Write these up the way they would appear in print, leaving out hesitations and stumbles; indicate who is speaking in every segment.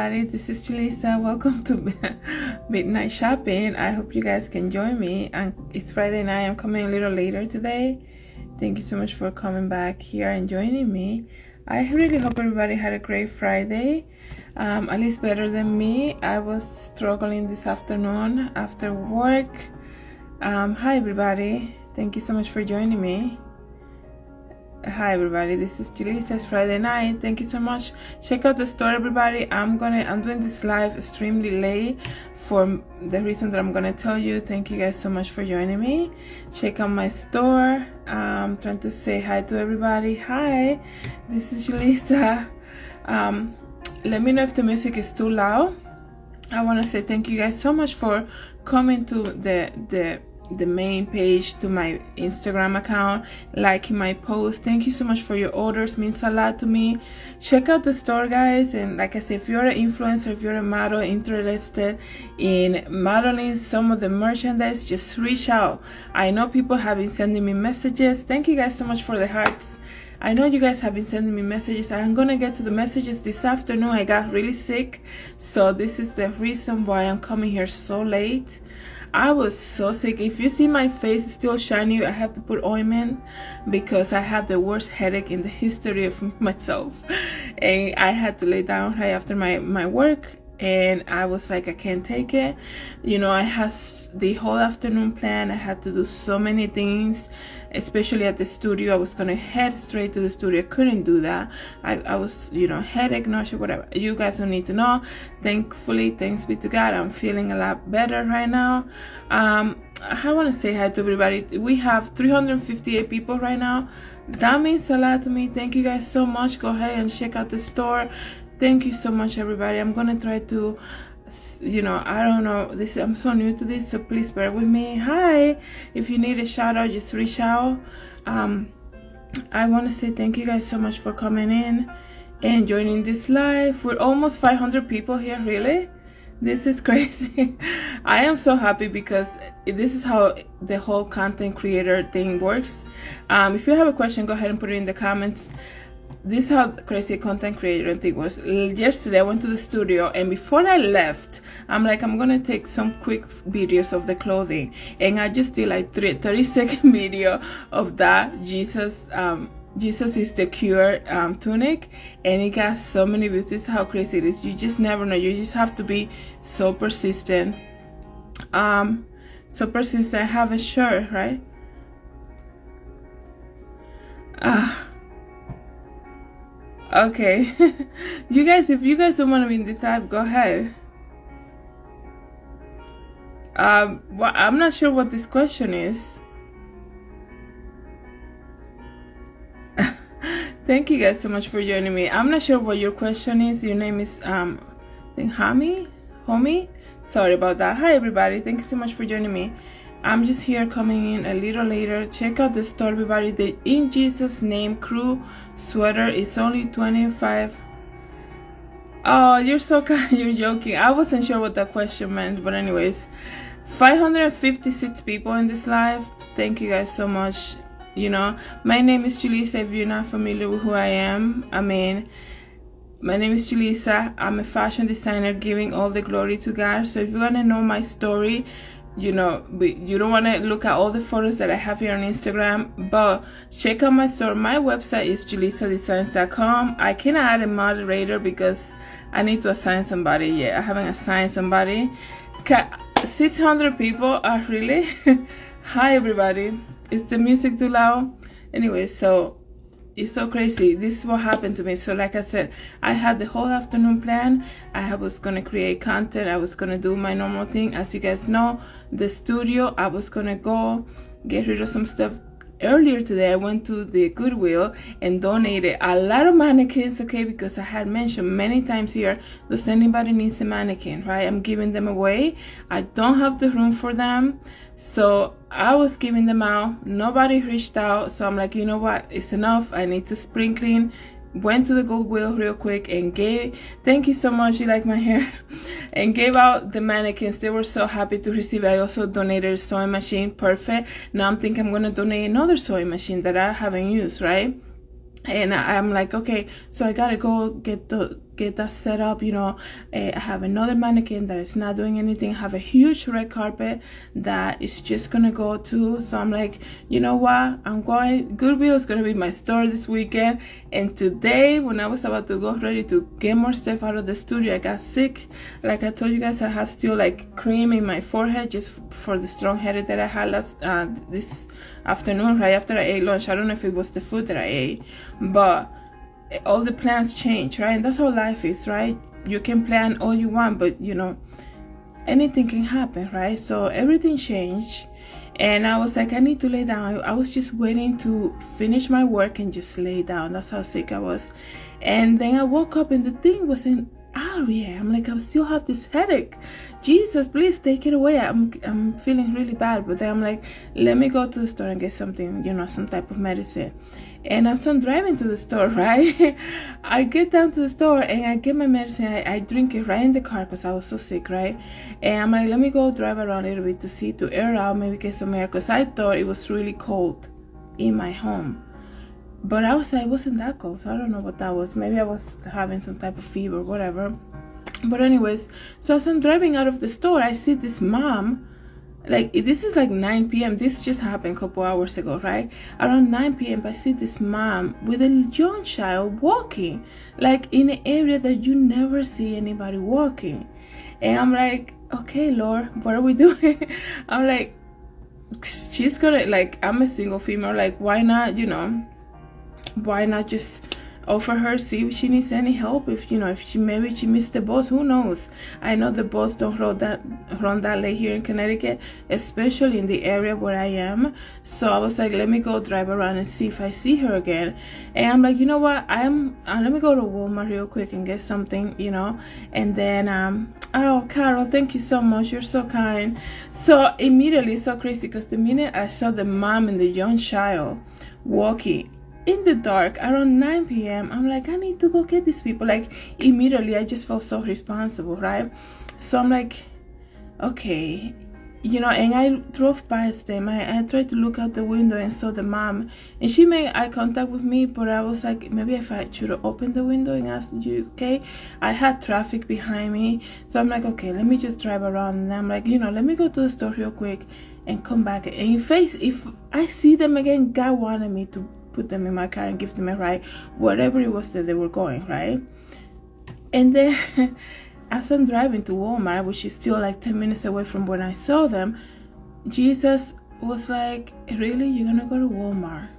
Speaker 1: everybody, this is Julissa. Welcome to Midnight Shopping. I hope you guys can join me. And it's Friday night. I'm coming a little later today. Thank you so much for coming back here and joining me. I really hope everybody had a great Friday, at least better than me. I was struggling this afternoon after work. Hi everybody, thank you so much for joining me. Hi everybody, this is Julissa. It's Friday night. Thank you so much. Check out the store, everybody. I'm doing this live extremely late for the reason that I'm gonna tell you. Thank you guys so much for joining me. Check out my store. I'm trying to say hi to everybody. Hi, this is Julissa. Let me know if the music is too loud. I want to say thank you guys so much for coming to the main page, to my Instagram account, liking my post. Thank you so much for your orders, means a lot to me. Check out the store, guys, and like I said, if you're an influencer, if you're a model interested in modeling some of the merchandise, just reach out. I know people have been sending me messages. Thank you guys so much for the hearts. I know you guys have been sending me messages. I'm gonna get to the messages this afternoon. I got really sick, so this is the reason why I'm coming here so late. I was so sick. If you see my face is still shiny, I have to put ointment because I had the worst headache in the history of myself, and I had to lay down right after my work, and I was like, I can't take it. You know, I had the whole afternoon plan. I had to do so many things, especially at the studio. I was gonna head straight to the studio. I couldn't do that. I was, you know, headache, nausea, whatever. You guys don't need to know. Thankfully, thanks be to God, I'm feeling a lot better right now. I want to say hi to everybody. We have 358 people right now. That means a lot to me. Thank you guys so much. Go ahead and check out the store. Thank you so much, everybody. I'm gonna try to, you know, I don't know, I'm so new to this, so please bear with me. Hi, if you need a shout out, just reach out. I want to say thank you guys so much for coming in and joining this live. We're almost 500 people here. Really, this is crazy. I am so happy because this is how the whole content creator thing works. If you have a question, go ahead and put it in the comments. This is how crazy content creator thing was. Yesterday I went to the studio, and before I left, I'm like, I'm gonna take some quick videos of the clothing, and I just did like 30-second video of that Jesus is the cure tunic, and it got so many views. This is how crazy it is. You just never know. You just have to be so persistent. I have a shirt, right? Okay. You guys, if you guys don't want to be in this live, go ahead. Well, I'm not sure what this question is. Thank you guys so much for joining me. I'm not sure what your question is. Your name is I think Homie. Sorry about that. Hi everybody. Thank you so much for joining me. I'm just here coming in a little later. Check out the store, everybody. The In Jesus Name Crew sweater is only $25. Oh, you're so kind. You're joking. I wasn't sure what that question meant, but anyways, 556 people in this live. Thank you guys so much. You know, my name is Julissa. If you're not familiar with who I am, my name is Julissa. I'm a fashion designer, giving all the glory to God. So if you want to know my story, you know, you don't want to look at all the photos that I have here on Instagram, but check out my store. My website is Julissadesigns.com. I cannot add a moderator because I need to assign somebody. Yeah, I haven't assigned somebody. 600 people are really. Hi everybody. Is the music too loud? Anyway, so it's so crazy. This is what happened to me. So like I said, I had the whole afternoon plan. I was gonna create content. I was gonna do my normal thing. As you guys know, the studio, I was gonna go get rid of some stuff. Earlier today, I went to the Goodwill and donated a lot of mannequins, okay, because I had mentioned many times here, does anybody needs a mannequin, right? I'm giving them away. I don't have the room for them, so I was giving them out. Nobody reached out, so I'm like, you know what, it's enough. I need to spring clean. Went to the Goodwill real quick and gave, thank you so much, you like my hair, and gave out the mannequins. They were so happy to receive it. I also donated a sewing machine. Perfect. Now I'm thinking I'm gonna donate another sewing machine that I haven't used, right? And I'm like, okay, so I gotta go get get that set up. You know, I have another mannequin that is not doing anything. I have a huge red carpet that is just gonna go too. So I'm like, you know what, I'm going, Goodwill is gonna be my store this weekend. And today, when I was about to go ready to get more stuff out of the studio, I got sick. Like I told you guys, I have still like cream in my forehead just for the strong headache that I had this afternoon, right after I ate lunch. I don't know if it was the food that I ate, but all the plans change, right? And that's how life is, right? You can plan all you want, but you know, anything can happen, right? So everything changed, and I was like, I need to lay down. I was just waiting to finish my work and just lay down. That's how sick I was. And then I woke up and the thing wasn't out yet. I'm like, I still have this headache. Jesus, please take it away. I'm feeling really bad. But then I'm like, let me go to the store and get something, you know, some type of medicine. And as I'm driving to the store, right, I get down to the store and I get my medicine. I drink it right in the car because I was so sick, right? And I'm like, let me go drive around a little bit to air out, maybe get some air, because I thought it was really cold in my home. But I was like, it wasn't that cold, so I don't know what that was. Maybe I was having some type of fever, whatever. But anyways, so as I'm driving out of the store, I see this mom. Like, this is like 9 p.m. This just happened a couple hours ago, right? Around 9 p.m. I see this mom with a young child walking, like in an area that you never see anybody walking. And I'm like, okay, Lord, what are we doing? I'm like, she's gonna, like, I'm a single female, like, why not, you know, why not just offer her, see if she needs any help, if you know, if she maybe she missed the bus, who knows? I know the bus don't run that late here in Connecticut, especially in the area where I am. So I was like, let me go drive around and see if I see her again. And I'm like, you know what, let me go to Walmart real quick and get something, you know. And then oh, Carol, thank you so much, you're so kind. So immediately, it's so crazy, because the minute I saw the mom and the young child walking in the dark around 9 p.m. I'm like, I need to go get these people. Like, immediately I just felt so responsible, right? So I'm like, okay, you know. And I drove past them. I tried to look out the window and saw the mom, and she made eye contact with me, but I was like, maybe if I should have opened the window and asked you, okay? I had traffic behind me, so I'm like, okay, let me just drive around. And I'm like, you know, let me go to the store real quick and come back. And if I see them again, God wanted me to put them in my car and give them a ride wherever it was that they were going, right? And then as I'm driving to Walmart, which is still like 10 minutes away from when I saw them, Jesus was like, really, you're gonna go to Walmart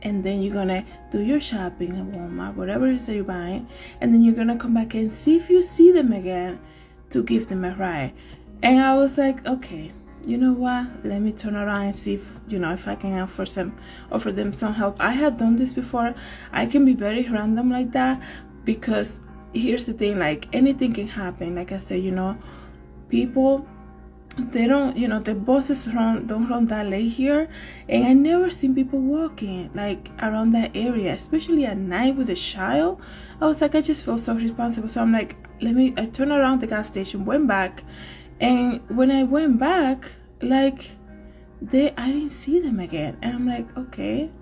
Speaker 1: and then you're gonna do your shopping at Walmart, whatever it is that you're buying, and then you're gonna come back and see if you see them again to give them a ride? And I was like, okay, you know what, let me turn around and see if, you know, if I can offer them some help. I had done this before. I can be very random like that, because here's the thing, like, anything can happen. Like I said, you know, people, they don't, you know, the buses don't run that late here, and I never seen people walking like around that area, especially at night with a child. I was like, I just feel so responsible. So I'm like, I turned around the gas station, went back. And when I went back, like, I didn't see them again. And I'm like, okay,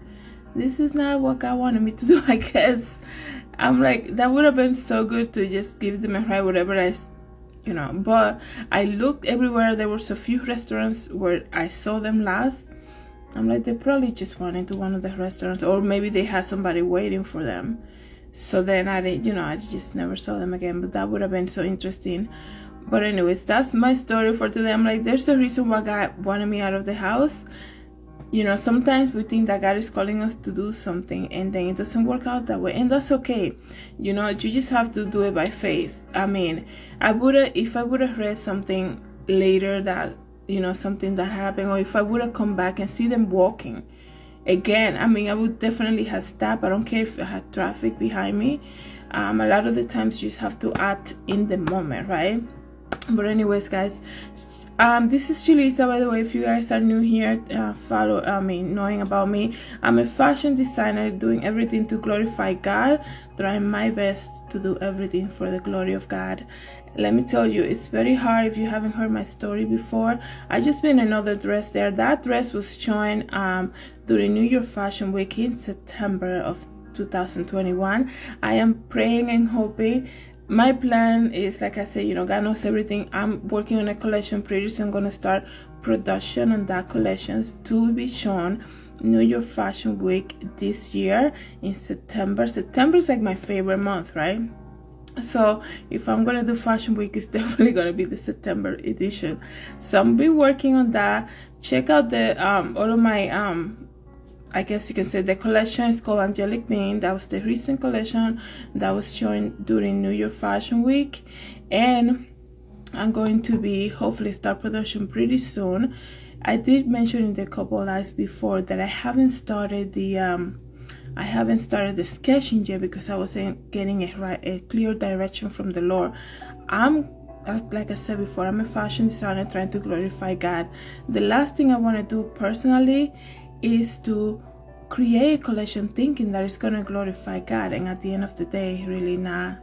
Speaker 1: this is not what God wanted me to do, I guess. I'm like, that would have been so good to just give them a ride, whatever you know. But I looked everywhere. There was a few restaurants where I saw them last. I'm like, they probably just went into one of the restaurants, or maybe they had somebody waiting for them. So then I just never saw them again. But that would have been so interesting. But anyways, that's my story for today. I'm like, there's a reason why God wanted me out of the house. You know, sometimes we think that God is calling us to do something, and then it doesn't work out that way, and that's okay. You know, you just have to do it by faith. I mean, if I would have read something later that, you know, something that happened, or if I would have come back and see them walking again, I mean, I would definitely have stopped. I don't care if I had traffic behind me. A lot of the times you just have to act in the moment, right? But anyways, guys, this is Julissa, by the way. If you guys are new here, knowing about me, I'm a fashion designer doing everything to glorify God, trying my best to do everything for the glory of God. Let me tell you, it's very hard. If you haven't heard my story before, I just been another dress there. That dress was showing during New York Fashion Week in September of 2021. I am praying and hoping. My plan is, like I said, God knows everything. I'm working on a collection pretty soon. I'm gonna start production on that collection to be shown New York Fashion Week this year in September. September is like my favorite month, right? So if I'm gonna do Fashion Week, it's definitely gonna be the September edition. So I'm be working on that. Check out the all of my I guess you can say the collection is called Angelic Bean. That was the recent collection that was shown during New York Fashion Week, and I'm going to be hopefully start production pretty soon. I did mention in the couple lives before that I haven't started the sketching yet because I wasn't getting a clear direction from the Lord. Like I said before, I'm a fashion designer trying to glorify God. The last thing I want to do personally is to create a collection thinking that it's going to glorify God, and at the end of the day really not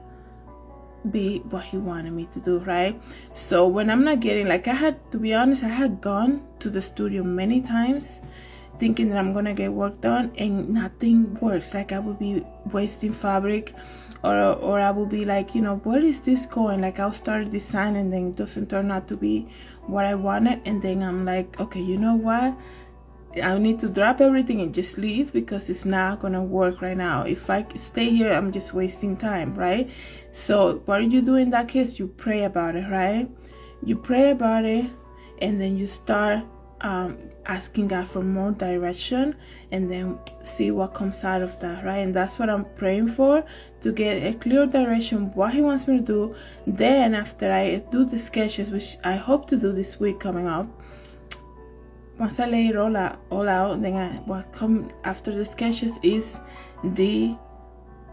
Speaker 1: be what He wanted me to do, right? So when I'm not getting, like, I had gone to the studio many times thinking that I'm gonna get work done and nothing works. Like, I would be wasting fabric, or I would be like, where is this going? Like, I'll start designing and then it doesn't turn out to be what I wanted, and then I'm like, okay, you know what, I need to drop everything and just leave because it's not gonna work right now. If I stay here, I'm just wasting time, right? So what do you do in that case? You pray about it, right? You pray about it, and then you start asking God for more direction, and then see what comes out of that, right? And that's what I'm praying for, to get a clear direction what He wants me to do. Then after I do the sketches, which I hope to do this week coming up, once I lay it all out, then what come after the sketches is the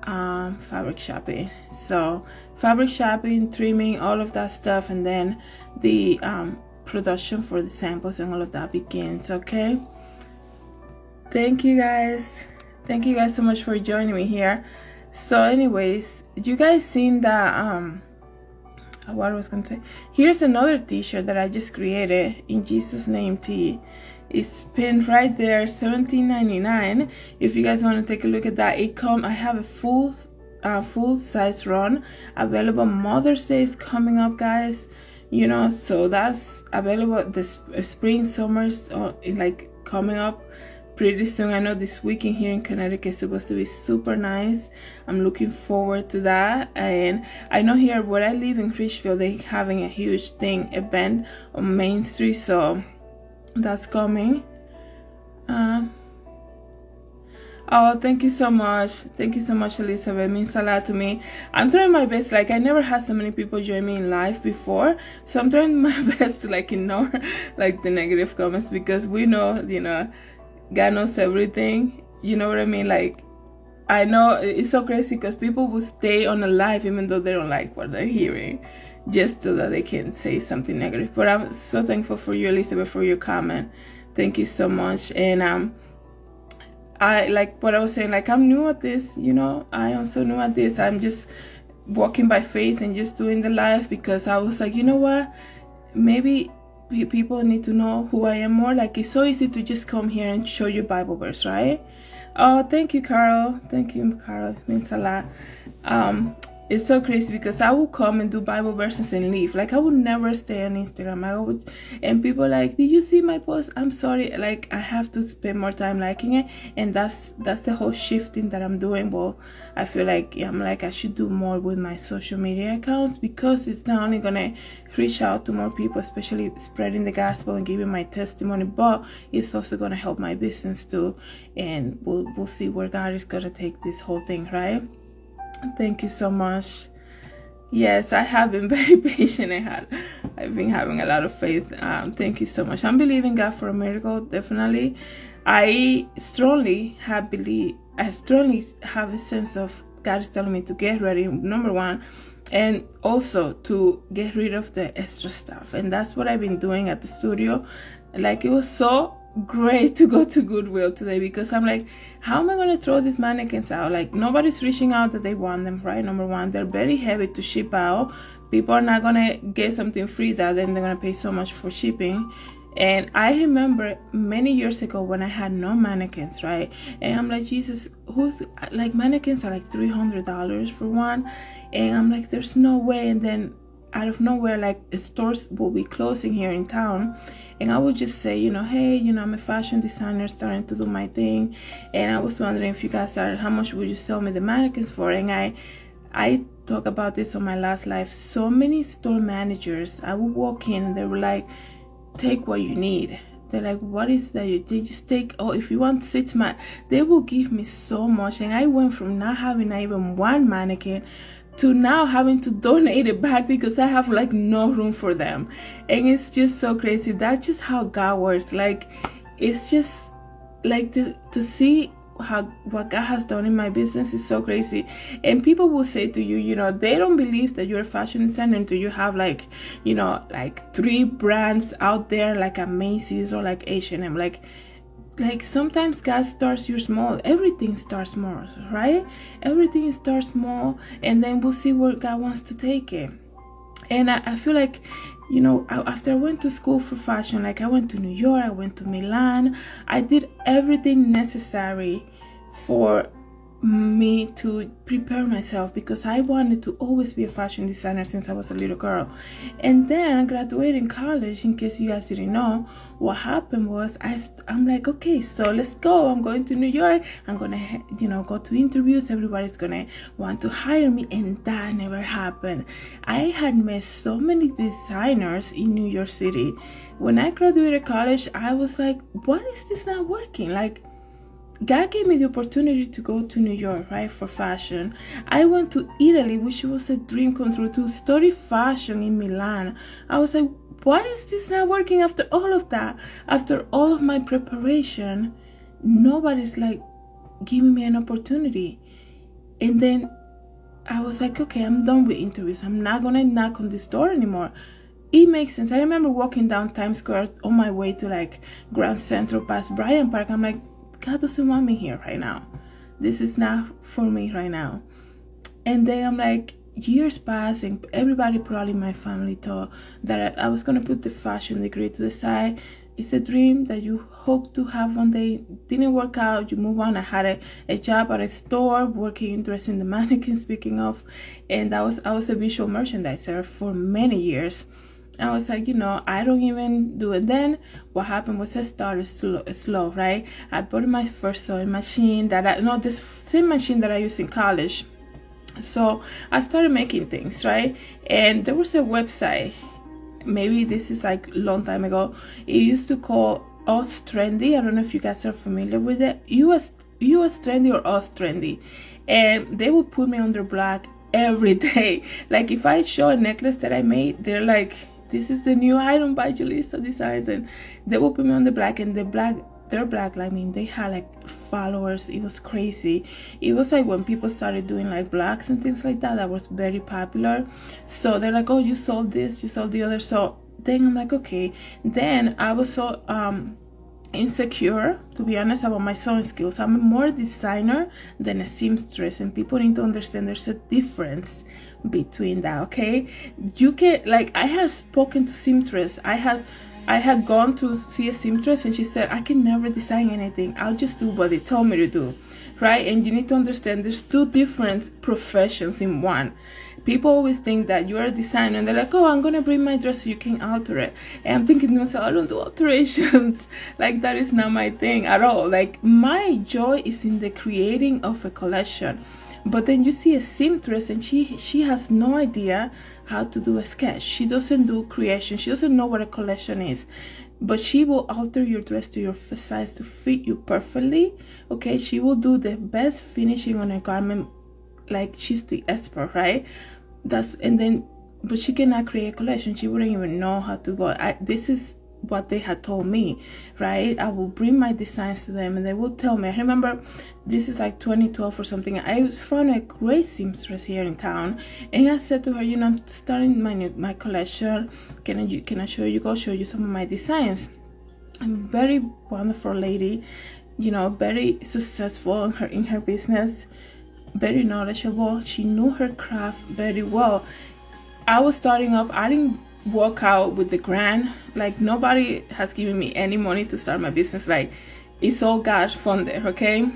Speaker 1: fabric shopping. So fabric shopping, trimming, all of that stuff, and then the production for the samples and all of that begins. Okay, thank you guys so much for joining me here. So anyways, you guys seen that what I was gonna say, here's another t-shirt that I just created, In Jesus Name Tee. It's pinned right there, $17.99. If you guys want to take a look at that, I have a full size run available. Mother's Day is coming up, guys, so that's available. The spring, summers like coming up pretty soon. I know this weekend here in Connecticut is supposed to be super nice. I'm looking forward to that. And I know here where I live in Richfield, they're having a huge event on Main Street, so that's coming. Oh, thank you so much, Elizabeth. It means a lot to me. I'm trying my best. Like, I never had so many people join me in live before, so I'm trying my best to ignore the negative comments, because we know, God knows everything. You know what I mean? I know it's so crazy because people will stay on a live even though they don't like what they're hearing, just so that they can say something negative. But I'm so thankful for you, Elizabeth, for your comment. Thank you so much. And I, like what I was saying, I'm new at this, I am so new at this. I'm just walking by faith and just doing the live because I was like, you know what, maybe people need to know who I am more. It's so easy to just come here and show you Bible verse, right? Oh, thank you, Carol. It means a lot. It's so crazy because I would come and do Bible verses and leave. I would never stay on Instagram. And people did you see my post? I'm sorry. I have to spend more time liking it. And that's the whole shifting that I'm doing. Well, I feel I should do more with my social media accounts, because it's not only gonna reach out to more people, especially spreading the gospel and giving my testimony, but it's also gonna help my business too. And we'll see where God is gonna take this whole thing, right? Thank you so much. Yes, I have been very patient. I've been having a lot of faith. Thank you so much. I'm believing God for a miracle, definitely. I strongly have a sense of God is telling me to get ready, number one, and also to get rid of the extra stuff. And that's what I've been doing at the studio. It was so great to go to Goodwill today, because I'm like, how am I going to throw these mannequins out? Nobody's reaching out that they want them, right? Number one, they're very heavy to ship out. People are not going to get something free that then they're going to pay so much for shipping. And I remember many years ago when I had no mannequins, right? And I'm like, Jesus, who's like, mannequins are like $300 for one. And I'm like, there's no way. And then out of nowhere, like, stores will be closing here in town. And I would just say, hey, I'm a fashion designer starting to do my thing. And I was wondering if you guys are, how much would you sell me the mannequins for? And I talk about this on my last live. So many store managers, I would walk in and they were like, take what you need. They're like, what is that? They just take, oh, if you want 6 months, they will give me so much. And I went from not having even one mannequin to now having to donate it back because I have like no room for them. And it's just so crazy. That's just how God works. Like, it's just like to see what God has done in my business is so crazy. And people will say to you, they don't believe that you're a fashion designer until you have like 3 brands out there, like a Macy's or like H&M. Like sometimes God starts you small. Everything starts small, right? Everything starts small, and then we'll see where God wants to take it. And I feel like, after I went to school for fashion, like I went to New York, I went to Milan, I did everything necessary for me to prepare myself because I wanted to always be a fashion designer since I was a little girl. And then I graduated in college. In case you guys didn't know, what happened was I'm like, okay, so let's go. I'm going to New York. I'm gonna go to interviews. Everybody's gonna want to hire me, and that never happened. I had met so many designers in New York City. When I graduated college, I was like, what is this not working? Like, God gave me the opportunity to go to New York, right, for fashion. I went to Italy, which was a dream come true, to study fashion in Milan. I was like, why is this not working after all of that? After all of my preparation, nobody's like giving me an opportunity. And then I was like, okay, I'm done with interviews. I'm not going to knock on this door anymore. It makes sense. I remember walking down Times Square on my way to like Grand Central past Bryant Park. I'm like, God doesn't want me here right now. This is not for me right now. And then I'm like, years pass, and everybody probably in my family thought that I was going to put the fashion degree to the side. It's a dream that you hope to have one day. Didn't work out. You move on. I had a job at a store working, dressing the mannequins, speaking of, and I was a visual merchandiser for many years. I was like, I don't even do it. Then what happened was I started slow, right? I bought my first sewing machine this same machine that I used in college. So I started making things, right? And there was a website, maybe this is like a long time ago. It used to call Us Trendy. I don't know if you guys are familiar with it. US Trendy or Us Trendy. And they would put me on their blog every day. Like if I show a necklace that I made, they're like, this is the new item by Julissadesigns, and they will put me on the black, and their black, I mean, they had like followers. It was crazy. It was like when people started doing like blacks and things like that was very popular. So they're like, oh, you sold this, you sold the other. So then I'm like, okay. Then I was so insecure, to be honest, about my sewing skills. I'm more a designer than a seamstress, and people need to understand there's a difference between that. Okay, you can, like, I have spoken to seamstress. I had gone to see a seamstress, and she said, I can never design anything. I'll just do what they told me to do, right? And you need to understand there's 2 different professions in one. People always think that you're a designer and they're like, oh, I'm gonna bring my dress so you can alter it. And I'm thinking to myself, I don't do alterations. Like, that is not my thing at all. Like, my joy is in the creating of a collection. But then you see a seamstress, and she has no idea how to do a sketch. She doesn't do creation. She doesn't know what a collection is. But she will alter your dress to your size to fit you perfectly. Okay, she will do the best finishing on a garment. Like, she's the expert, right? But she cannot create a collection. She wouldn't even know how to go. This is what they had told me, right? I will bring my designs to them, and they will tell me. I remember this is like 2012 or something. I found a great seamstress here in town, and I said to her, I'm starting my collection. Can I show you some of my designs? A very wonderful lady, very successful in her business, very knowledgeable. She knew her craft very well. I was starting off. I didn't walk out with the grant. Like, nobody has given me any money to start my business. Like, it's all God funded, okay?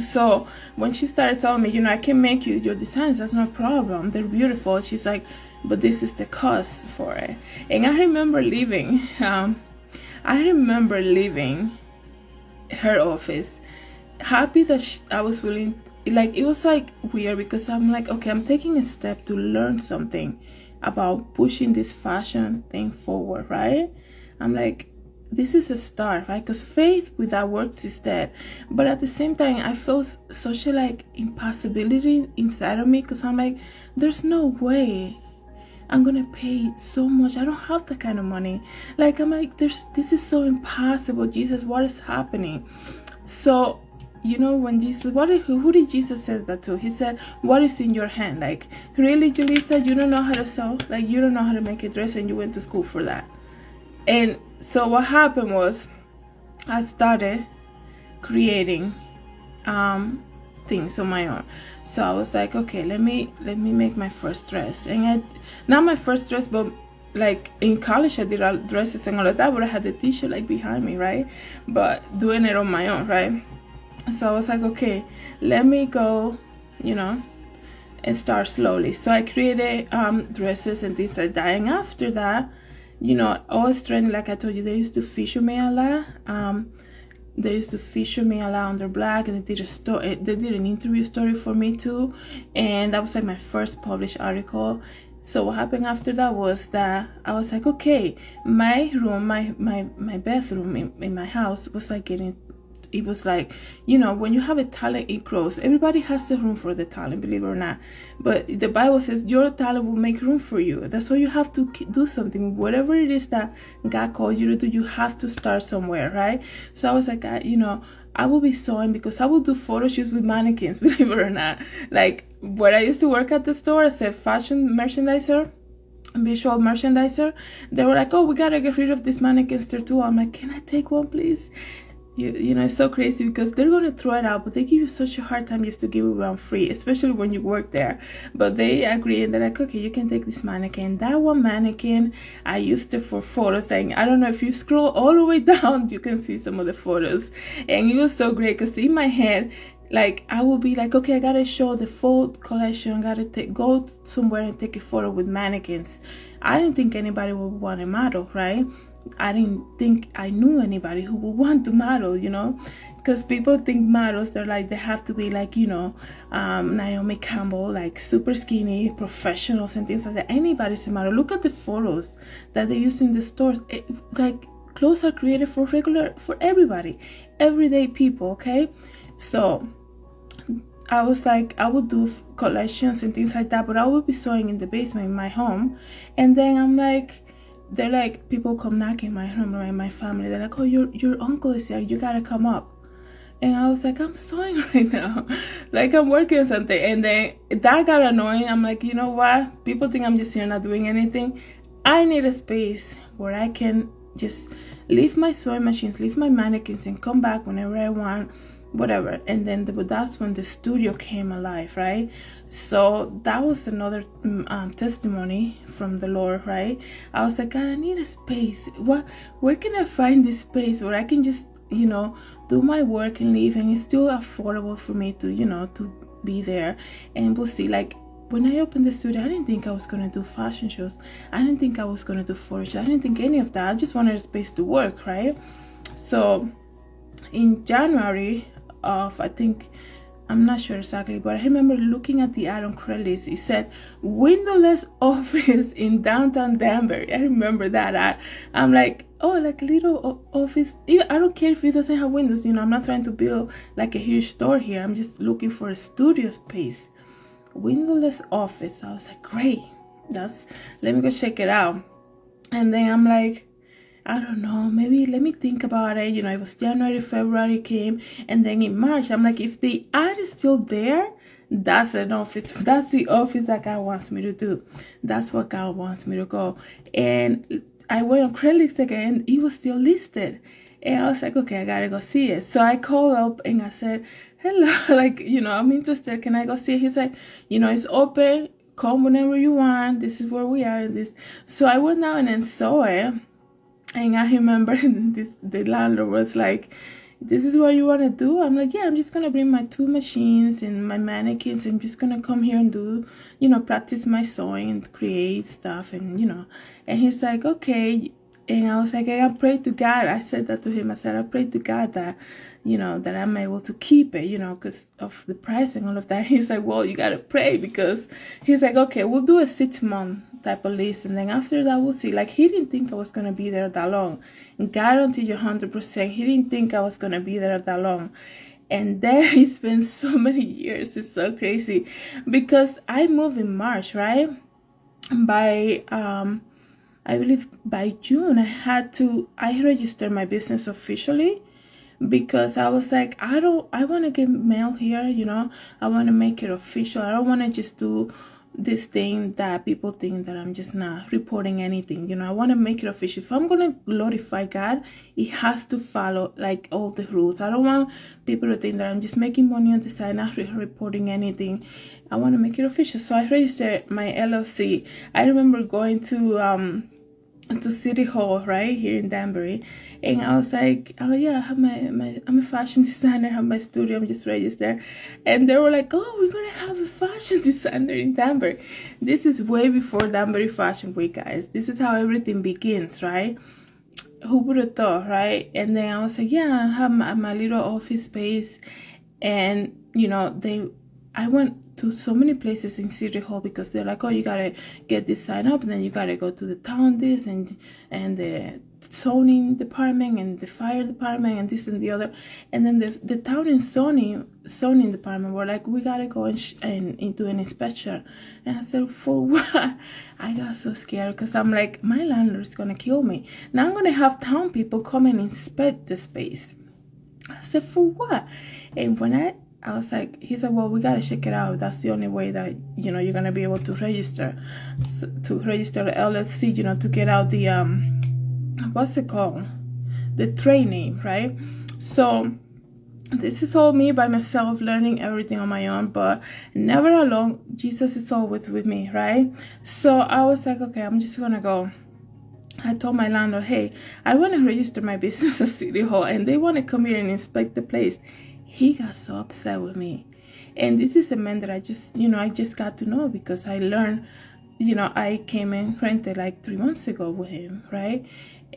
Speaker 1: So when she started telling me, I can make you your designs, that's no problem, they're beautiful, she's like, but this is the cost for it. And I remember leaving her office happy that I was willing. Like, it was like weird, because I'm like, okay, I'm taking a step to learn something about pushing this fashion thing forward, right? I'm like, this is a start, right? Because faith without works is dead. But at the same time, I feel such a like impossibility inside of me, because I'm like, there's no way I'm gonna pay so much. I don't have that kind of money. Like, I'm like, this is so impossible. Jesus, what is happening? So, when Jesus, who did Jesus say that to? He said, what is in your hand? Like, really, Julissa, you don't know how to sew? Like, you don't know how to make a dress, and you went to school for that. And so what happened was, I started creating things on my own. So I was like, okay, let me make my first dress. And not my first dress, but like in college I did all dresses and all of that, but I had the t-shirt like behind me, right? But doing it on my own, right? So I was like, okay, let me go, and start slowly. So I created dresses and things like that. And after that, always trending, like I told you, they used to feature me a lot. They used to feature me a lot on their blog, and they did an interview story for me too. And that was like my first published article. So what happened after that was that I was like, okay, my room, my bedroom in my house was like it was like, when you have a talent, it grows. Everybody has the room for the talent, believe it or not. But the Bible says your talent will make room for you. That's why you have to do something. Whatever it is that God called you to do, you have to start somewhere, right? So I was like, I will be sewing, because I will do photo shoots with mannequins, believe it or not. Like, when I used to work at the store as a fashion merchandiser, visual merchandiser, they were like, oh, we gotta get rid of this mannequins there too. I'm like, can I take one, please? It's so crazy, because they're going to throw it out, but they give you such a hard time just to give it one free, especially when you work there. But they agree, and they're like, okay, you can take this mannequin. That one mannequin, I used it for photos, and I don't know, if you scroll all the way down, you can see some of the photos. And it was so great, because in my head, like, I will be like, okay, I gotta show the full collection, gotta go somewhere and take a photo with mannequins. I didn't think anybody would want a model, right? I didn't think I knew anybody who would want to model, because people think models, they're like, they have to be like, Naomi Campbell, like super skinny professionals and things like that. Anybody's a model. Look at the photos that they use in the stores. Like, clothes are created for everybody, everyday people, okay? So I was like, I would do collections and things like that, but I would be sewing in the basement in my home. And then I'm like, they're like, people come knocking my home, right? My family, they're like, oh, your uncle is here, you gotta come up. And I was like, I'm sewing right now, like I'm working on something. And then that got annoying. I'm like, you know what, people think I'm just here not doing anything. I need a space where I can just leave my sewing machines, leave my mannequins, and come back whenever I want, whatever. And then that's when the studio came alive, right? So that was another testimony from the Lord, right? I was like, God, I need a space. Where can I find this space where I can just, do my work and leave, and it's still affordable for me to, to be there? And we'll see. Like, when I opened the studio, I didn't think I was going to do fashion shows. I didn't think I was going to do photo shoots. I didn't think any of that. I just wanted a space to work, right? So in January of, I think, I'm not sure exactly, but I remember looking at the ad on Craigslist. It said windowless office in downtown Denver. I remember that ad. I'm like, oh, like a little office. I don't care if it doesn't have windows. I'm not trying to build like a huge store here. I'm just looking for a studio space. Windowless office. I was like, great. Let me go check it out. And then I'm like, I don't know, maybe let me think about it. It was January, February came, and then in March, I'm like, if the ad is still there, that's an office. That's the office that God wants me to do. That's what God wants me to go. And I went on Craigslist again, it was still listed. And I was like, okay, I gotta go see it. So I called up and I said, hello, like, I'm interested. Can I go see it? He's like, it's open. come whenever you want. This is where we are. This. So I went down and saw it. And I remember the landlord was like, this is what you want to do? I'm like, yeah, I'm just going to bring my 2 machines and my mannequins. I'm just going to come here and do, practice my sewing and create stuff. And, and he's like, okay. And I was like, I pray to God. I said that to him. I said, I pray to God that, that I'm able to keep it, because of the price and all of that. He's like, well, you got to pray, because he's like, okay, we'll do a 6-month type of lease. And then after that, we'll see. Like, he didn't think I was going to be there that long. And guarantee you 100%, he didn't think I was going to be there that long. And then he spent so many years. It's so crazy, because I moved in March, right? By, I believe by June, I registered my business officially, because I was like, I want to get mail here, I want to make it official. I don't want to just do this thing that people think that I'm just not reporting anything, I want to make it official. If I'm going to glorify God, it has to follow like all the rules. I don't want people to think that I'm just making money on the side, not reporting anything. I want to make it official. So I registered my LLC. I remember going to City Hall right here in Danbury, and I was like, oh yeah, I have I'm a fashion designer, I have my studio, I'm just registered. And they were like, oh, we're gonna have a fashion designer in Danbury. This is way before Danbury Fashion Week, guys. This is how everything begins, right? Who would have thought, right? And then I was like, yeah, I have my little office space. And I went to so many places in City Hall, because they're like, oh, you gotta get this sign up, and then you gotta go to the town this and the zoning department and the fire department and this and the other. And then the town and zoning department were like, we gotta go and do an inspection. And I said, for what? I got so scared, because I'm like, my landlord's gonna kill me. Now I'm gonna have town people come and inspect the space. I said, for what? And when I was like, he said, well, we got to check it out. That's the only way that, you're going to be able to register the LLC, to get out the, what's it called? The trade name, right? So this is all me by myself, learning everything on my own, but never alone. Jesus is always with me, right? So I was like, okay, I'm just going to go. I told my landlord, hey, I want to register my business at City Hall, and they want to come here and inspect the place. He got so upset with me. And this is a man that I just got to know, because I learned, I came and rented like 3 months ago with him, right?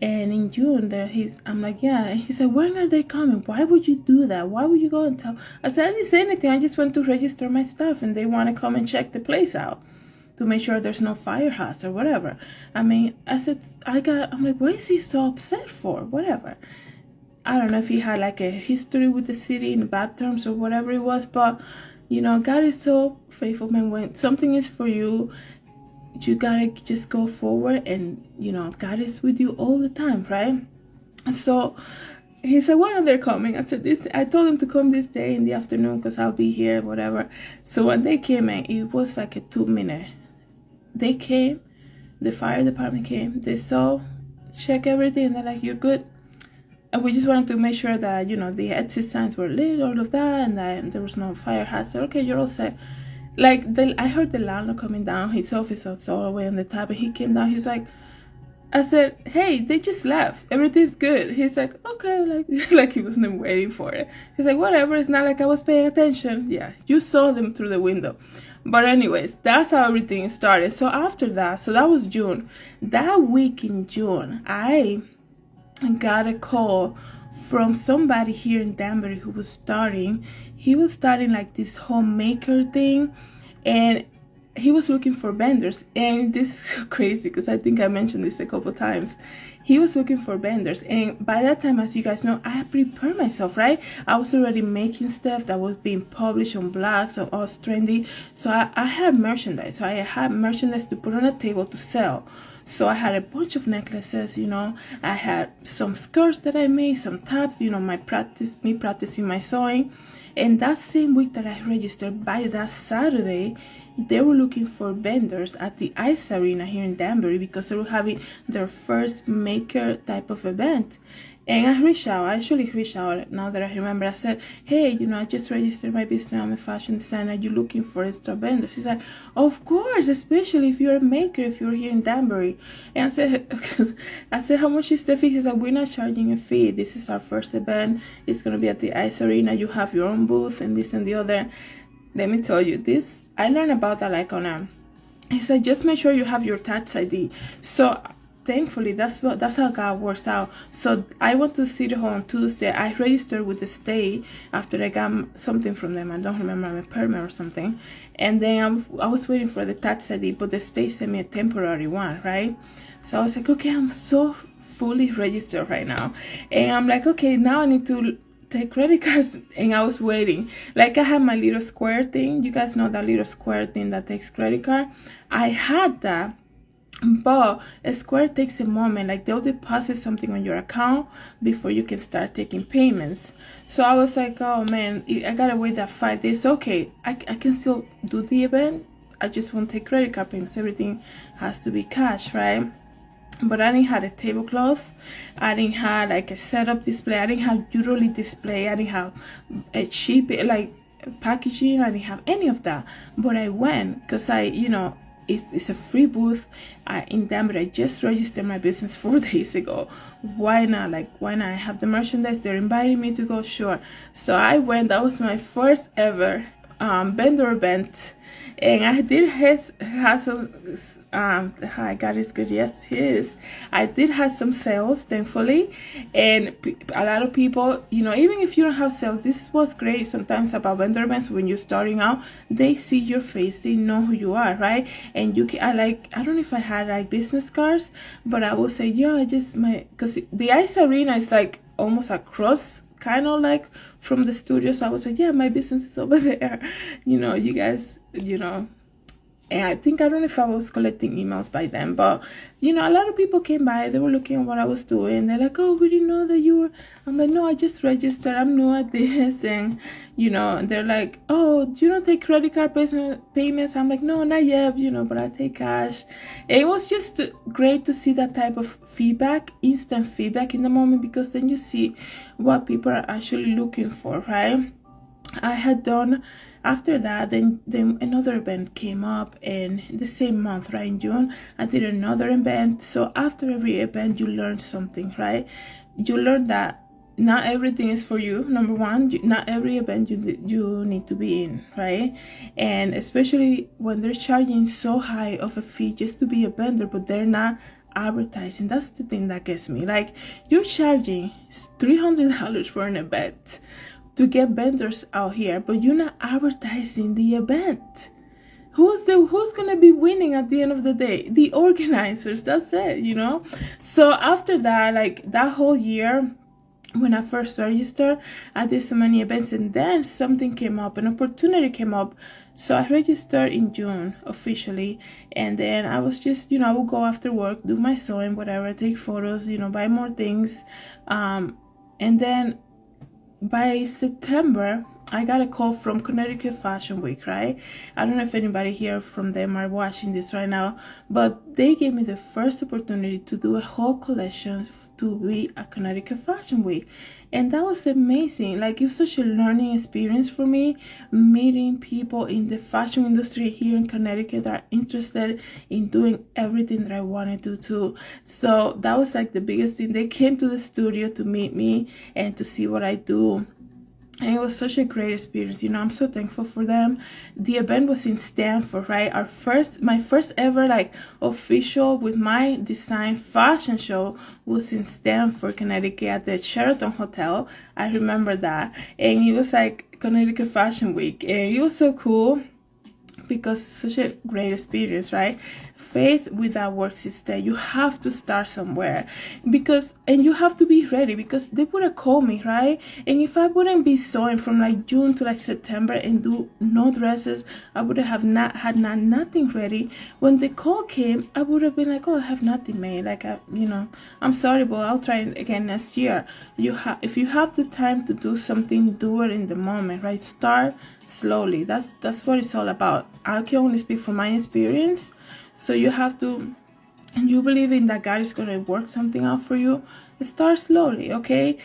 Speaker 1: And in June, I'm like, yeah. And he said, when are they coming? Why would you do that? Why would you go and tell? I said, I didn't say anything. I just went to register my stuff, and they want to come and check the place out to make sure there's no fire hazard or whatever. I mean, I'm like, why is he so upset for? Whatever. I don't know if he had like a history with the city in bad terms or whatever it was, but God is so faithful, man. When something is for you, you gotta just go forward, and God is with you all the time, right? So he said, when are they coming? I said, I told him to come this day in the afternoon, because I'll be here, whatever. So when they came in, it was like a 2-minute. They came, the fire department came, they saw, check everything, and they're like, you're good. And we just wanted to make sure that, the exit signs were lit, all of that, and that there was no fire hazard. Okay, you're all set. Like, I heard the landlord coming down. His office was all the way on the top, and he came down. He's like, I said, hey, they just left. Everything's good. He's like, okay, like he wasn't waiting for it. He's like, whatever. It's not like I was paying attention. Yeah, you saw them through the window. But anyways, that's how everything started. So after that, so that was June. That week in June, I got a call from somebody here in Danbury who was starting. He was starting like this homemaker thing, and he was looking for vendors. And this is crazy, because I think I mentioned this a couple times. He was looking for vendors, and by that time, as you guys know, I had prepared myself, right? I was already making stuff that was being published on blogs and all trendy. So I had merchandise. So I had merchandise to put on a table to sell. So I had a bunch of necklaces, I had some skirts that I made, some tops, me practicing my sewing. And that same week that I registered, by that Saturday, they were looking for vendors at the Ice Arena here in Danbury, because they were having their first maker type of event. And I actually reached out now that I remember. I said, hey, I just registered my business. I'm a fashion designer. Are you looking for extra vendors? She's like, of course, especially if you're a maker, if you're here in Danbury. And I said, how much is the fee? He said, we're not charging a fee. This is our first event. It's going to be at the Ice Arena. You have your own booth and this and the other. Let me tell you this. I learned about that like on he said, just make sure you have your tax ID. So thankfully that's how God works out. So I went to City Hall on Tuesday. I registered with the state after I got something from them. I don't remember, a permit or something. And then I was waiting for the tax ID, but the state sent me a temporary one, right? So I was like, okay, I'm so fully registered right now. And I'm like, okay, now I need to take credit cards. And I was waiting. Like, I had my little square thing. You guys know that little square thing that takes credit card. I had that, but a Square takes a moment. Like, they'll deposit something on your account before you can start taking payments. So I was like, oh man, I gotta wait that 5 days. Okay, I can still do the event. I just won't take credit card payments. Everything has to be cash, right? But I didn't have a tablecloth. I didn't have like a setup display. I didn't have jewelry display. I didn't have a cheap like packaging. I didn't have any of that. But I went because it's a free booth in Denver. I just registered my business 4 days ago. Why not? Like, why not? I have the merchandise. They're inviting me to go. Sure. So I went. That was my first ever vendor event. And I did have some, hi, God is good, yes, he is. I did have some sales, thankfully, and a lot of people, even if you don't have sales, this is what's great sometimes about vendor events. When you're starting out, they see your face, they know who you are, right? And you can, I don't know if I had like business cards, but I will say, yeah, because the Ice Arena is like almost across, kind of like from the studio. So I was like, yeah, my business is over there. You guys, and I don't know if I was collecting emails by then, but a lot of people came by. They were looking at what I was doing. They're like, oh, we didn't know that you were. I'm like, no, I just registered. I'm new at this. And they're like, oh, you don't take credit card payments? I'm like, no, not yet, but I take cash. And it was just great to see that type of feedback, instant feedback in the moment, because then you see what people are actually looking for, right? I had done, after that, then another event came up, and the same month, right, in June, I did another event. So after every event, you learn something, right? You learn that not everything is for you. Number one, not every event you need to be in, right? And especially when they're charging so high of a fee just to be a vendor, but they're not advertising. That's the thing that gets me. Like, you're charging $300 for an event to get vendors out here, but you're not advertising the event. Who's gonna be winning at the end of the day? The organizers. That's it, So after that, like that whole year, when I first registered, I did so many events, and then something came up, an opportunity came up. So I registered in June officially, and then I was just, I would go after work, do my sewing, whatever, take photos, buy more things, and then by September, I got a call from Connecticut Fashion Week, right? I don't know if anybody here from them are watching this right now, but they gave me the first opportunity to do a whole collection to be at Connecticut Fashion Week. And that was amazing. Like, it was such a learning experience for me, meeting people in the fashion industry here in Connecticut that are interested in doing everything that I wanted to do. So that was like the biggest thing. They came to the studio to meet me and to see what I do. And it was such a great experience. I'm so thankful for them. The event was in Stanford, right? My first ever like official with my design fashion show was in Stanford, Connecticut, at the Sheraton Hotel. I remember that. And it was like Connecticut Fashion Week. And it was so cool because it's such a great experience, right? Faith without works is dead. You have to start somewhere, and you have to be ready, because they would have called me, right? And if I wouldn't be sewing from like June to like September and do no dresses, I would have nothing ready. When the call came, I would have been like, oh, I have nothing made. Like, I'm sorry, but I'll try it again next year. If you have the time to do something, do it in the moment, right? Start slowly. That's what it's all about. I can only speak from my experience. So you have to and you believe in that God is going to work something out for you, start slowly. Okay,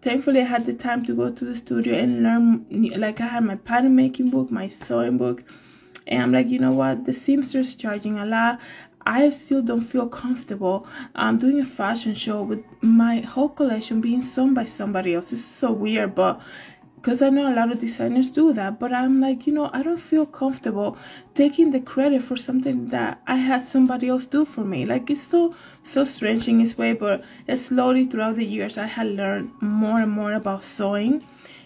Speaker 1: thankfully I had the time to go to the studio and learn. Like, I had my pattern making book, my sewing book, and I'm like, you know what, the seamstress charging a lot. I still don't feel comfortable doing a fashion show with my whole collection being sewn by somebody else. It's so weird, but because I know a lot of designers do that, but I'm like, I don't feel comfortable taking the credit for something that I had somebody else do for me. Like, it's so strange in its way, but slowly throughout the years I had learned more and more about sewing.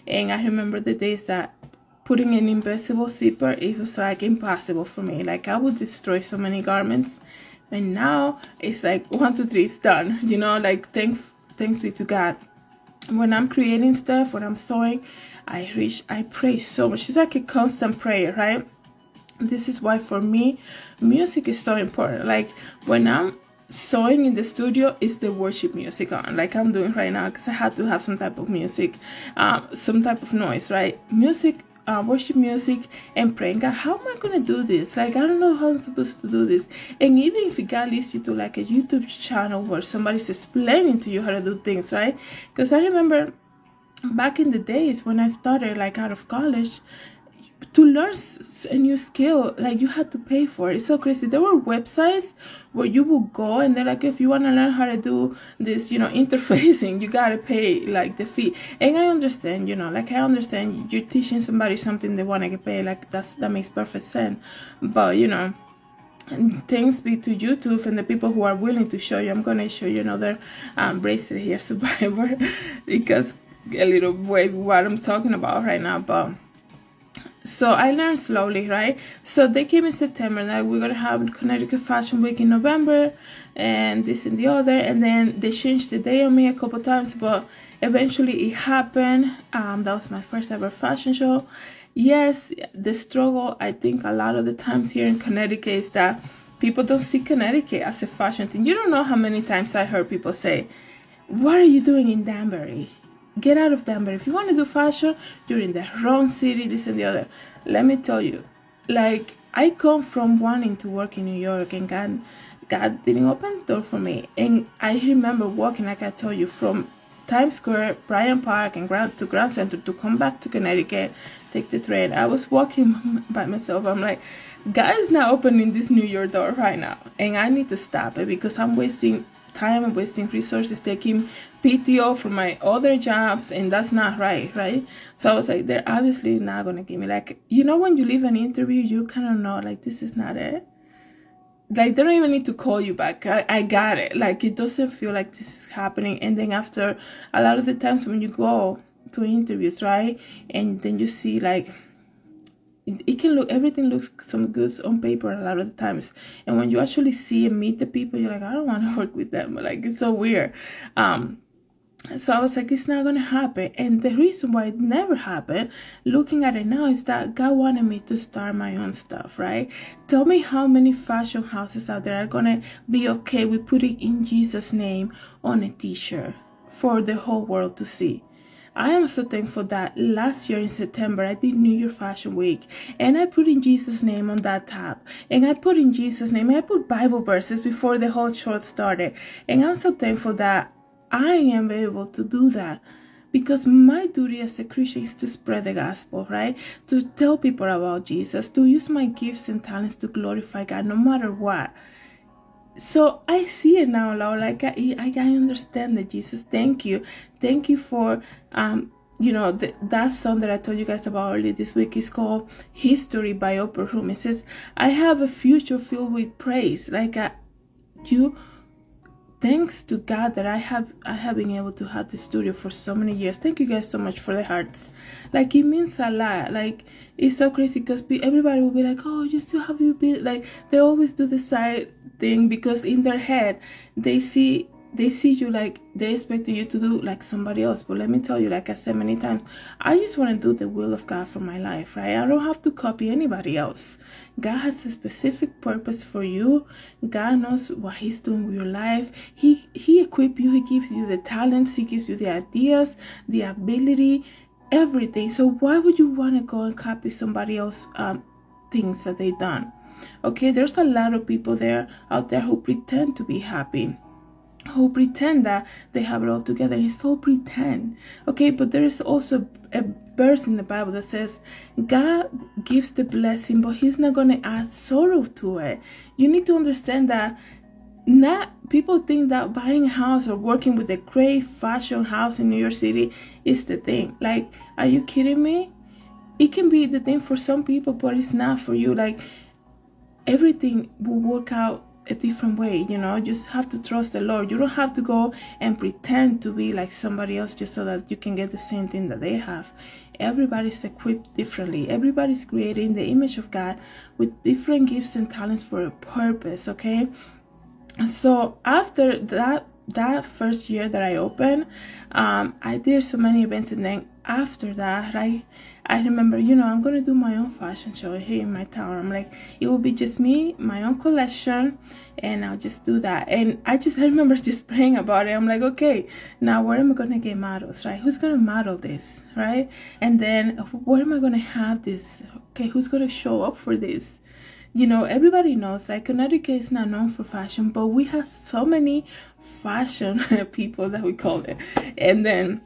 Speaker 1: And I remember the days that putting an invisible zipper, it was like impossible for me. Like, I would destroy so many garments, and now it's like 1, 2, 3, it's done. Like, thanks be to God. When I'm creating stuff, when I'm sewing, I pray so much. It's like a constant prayer, right? This is why for me, music is so important. Like, when I'm sewing in the studio, it's the worship music on, like I'm doing right now, because I had to have some type of music, some type of noise, right? Music, worship music, and praying. God, how am I gonna do this? Like, I don't know how I'm supposed to do this. And even if God leads you to like a YouTube channel where somebody's explaining to you how to do things, right? Because I remember back in the days when I started, like, out of college, to learn a new skill, like, you had to pay for it. It's so crazy. There were websites where you would go and they're like, if you want to learn how to do this, interfacing, you gotta pay like the fee. And I understand, like, I understand you're teaching somebody something they want to get paid, like, that makes perfect sense. But and thanks be to YouTube and the people who are willing to show you. I'm gonna show you another bracelet here, Survivor, because a little way what I'm talking about right now. But so I learned slowly, right? So they came in September, like, we're gonna have Connecticut Fashion Week in November, and this and the other, and then they changed the day on me a couple times, but eventually it happened. That was my first ever fashion show. Yes, the struggle, I think a lot of the times here in Connecticut, is that people don't see Connecticut as a fashion thing. You don't know how many times I heard people say, what are you doing in Danbury? Get out of Denver. If you want to do fashion, you're in the wrong city, this and the other. Let me tell you, like, I come from wanting to work in New York, and God didn't open the door for me. And I remember walking, like I told you, from Times Square, Bryant Park, and to Grand Center to come back to Connecticut, take the train. I was walking by myself. I'm like, God is not opening this New York door right now, and I need to stop it, because I'm wasting time and wasting resources taking PTO from my other jobs, and that's not right? So I was like, they're obviously not gonna give me, like, when you leave an interview, you kind of know, like, this is not it. Like, they don't even need to call you back. I got it. Like, it doesn't feel like this is happening. And then after, a lot of the times when you go to interviews, right, and then you see, like, it can look, everything looks some good on paper a lot of the times, and when you actually see and meet the people, you're like, I don't want to work with them. Like, it's so weird. So I was like, it's not gonna happen. And the reason why it never happened, looking at it now, is that God wanted me to start my own stuff, right? Tell me how many fashion houses out there are gonna be okay with putting "in Jesus' name" on a t-shirt for the whole world to see. I am so thankful that last year in September, I did New Year Fashion Week, and I put "in Jesus' name" on that top, and I put "in Jesus' name," and I put Bible verses before the whole show started. And I'm so thankful that I am able to do that, because my duty as a Christian is to spread the gospel, right? To tell people about Jesus, to use my gifts and talents to glorify God no matter what. So I see it now, Lord. Like, I understand that, Jesus. Thank you for that song that I told you guys about earlier this week is called "History" by Oprah Room. It says, "I have a future filled with praise." Like, thanks to God that I have been able to have the studio for so many years. Thank you guys so much for the hearts. Like, it means a lot. Like, it's so crazy, because everybody will be like, oh, you still have your bit. Like, they always do the side thing, because in their head they see you, like, they expect you to do like somebody else. But let me tell you, like I said many times, I just want to do the will of God for my life, right? I don't have to copy anybody else. God has a specific purpose for you. God knows what He's doing with your life. He equips you. He gives you the talents. He gives you the ideas, the ability, everything. So why would you want to go and copy somebody else things that they done? Okay, there's a lot of people out there who pretend to be happy, who pretend that they have it all together. It's all pretend. Okay, but there is also a verse in the Bible that says God gives the blessing, but he's not going to add sorrow to it. You need to understand that not people think that buying a house or working with a great fashion house in New York City is the thing. Like, are you kidding me? It can be the thing for some people, but it's not for you. Like, everything will work out a different way. You just have to trust the Lord. You don't have to go and pretend to be like somebody else just so that you can get the same thing that they have. Everybody's equipped differently. Everybody's created in the image of God with different gifts and talents for a purpose. Okay, so after that first year that I opened, I did so many events, and then after that, I remember, I'm gonna do my own fashion show here in my town. I'm like, it will be just me, my own collection, and I'll just do that. And I remember just praying about it. I'm like, okay, now where am I gonna get models, right? Who's gonna model this, right? And then where am I gonna have this? Okay, who's gonna show up for this? Everybody knows, like, Connecticut is not known for fashion, but we have so many fashion people that we call it. And then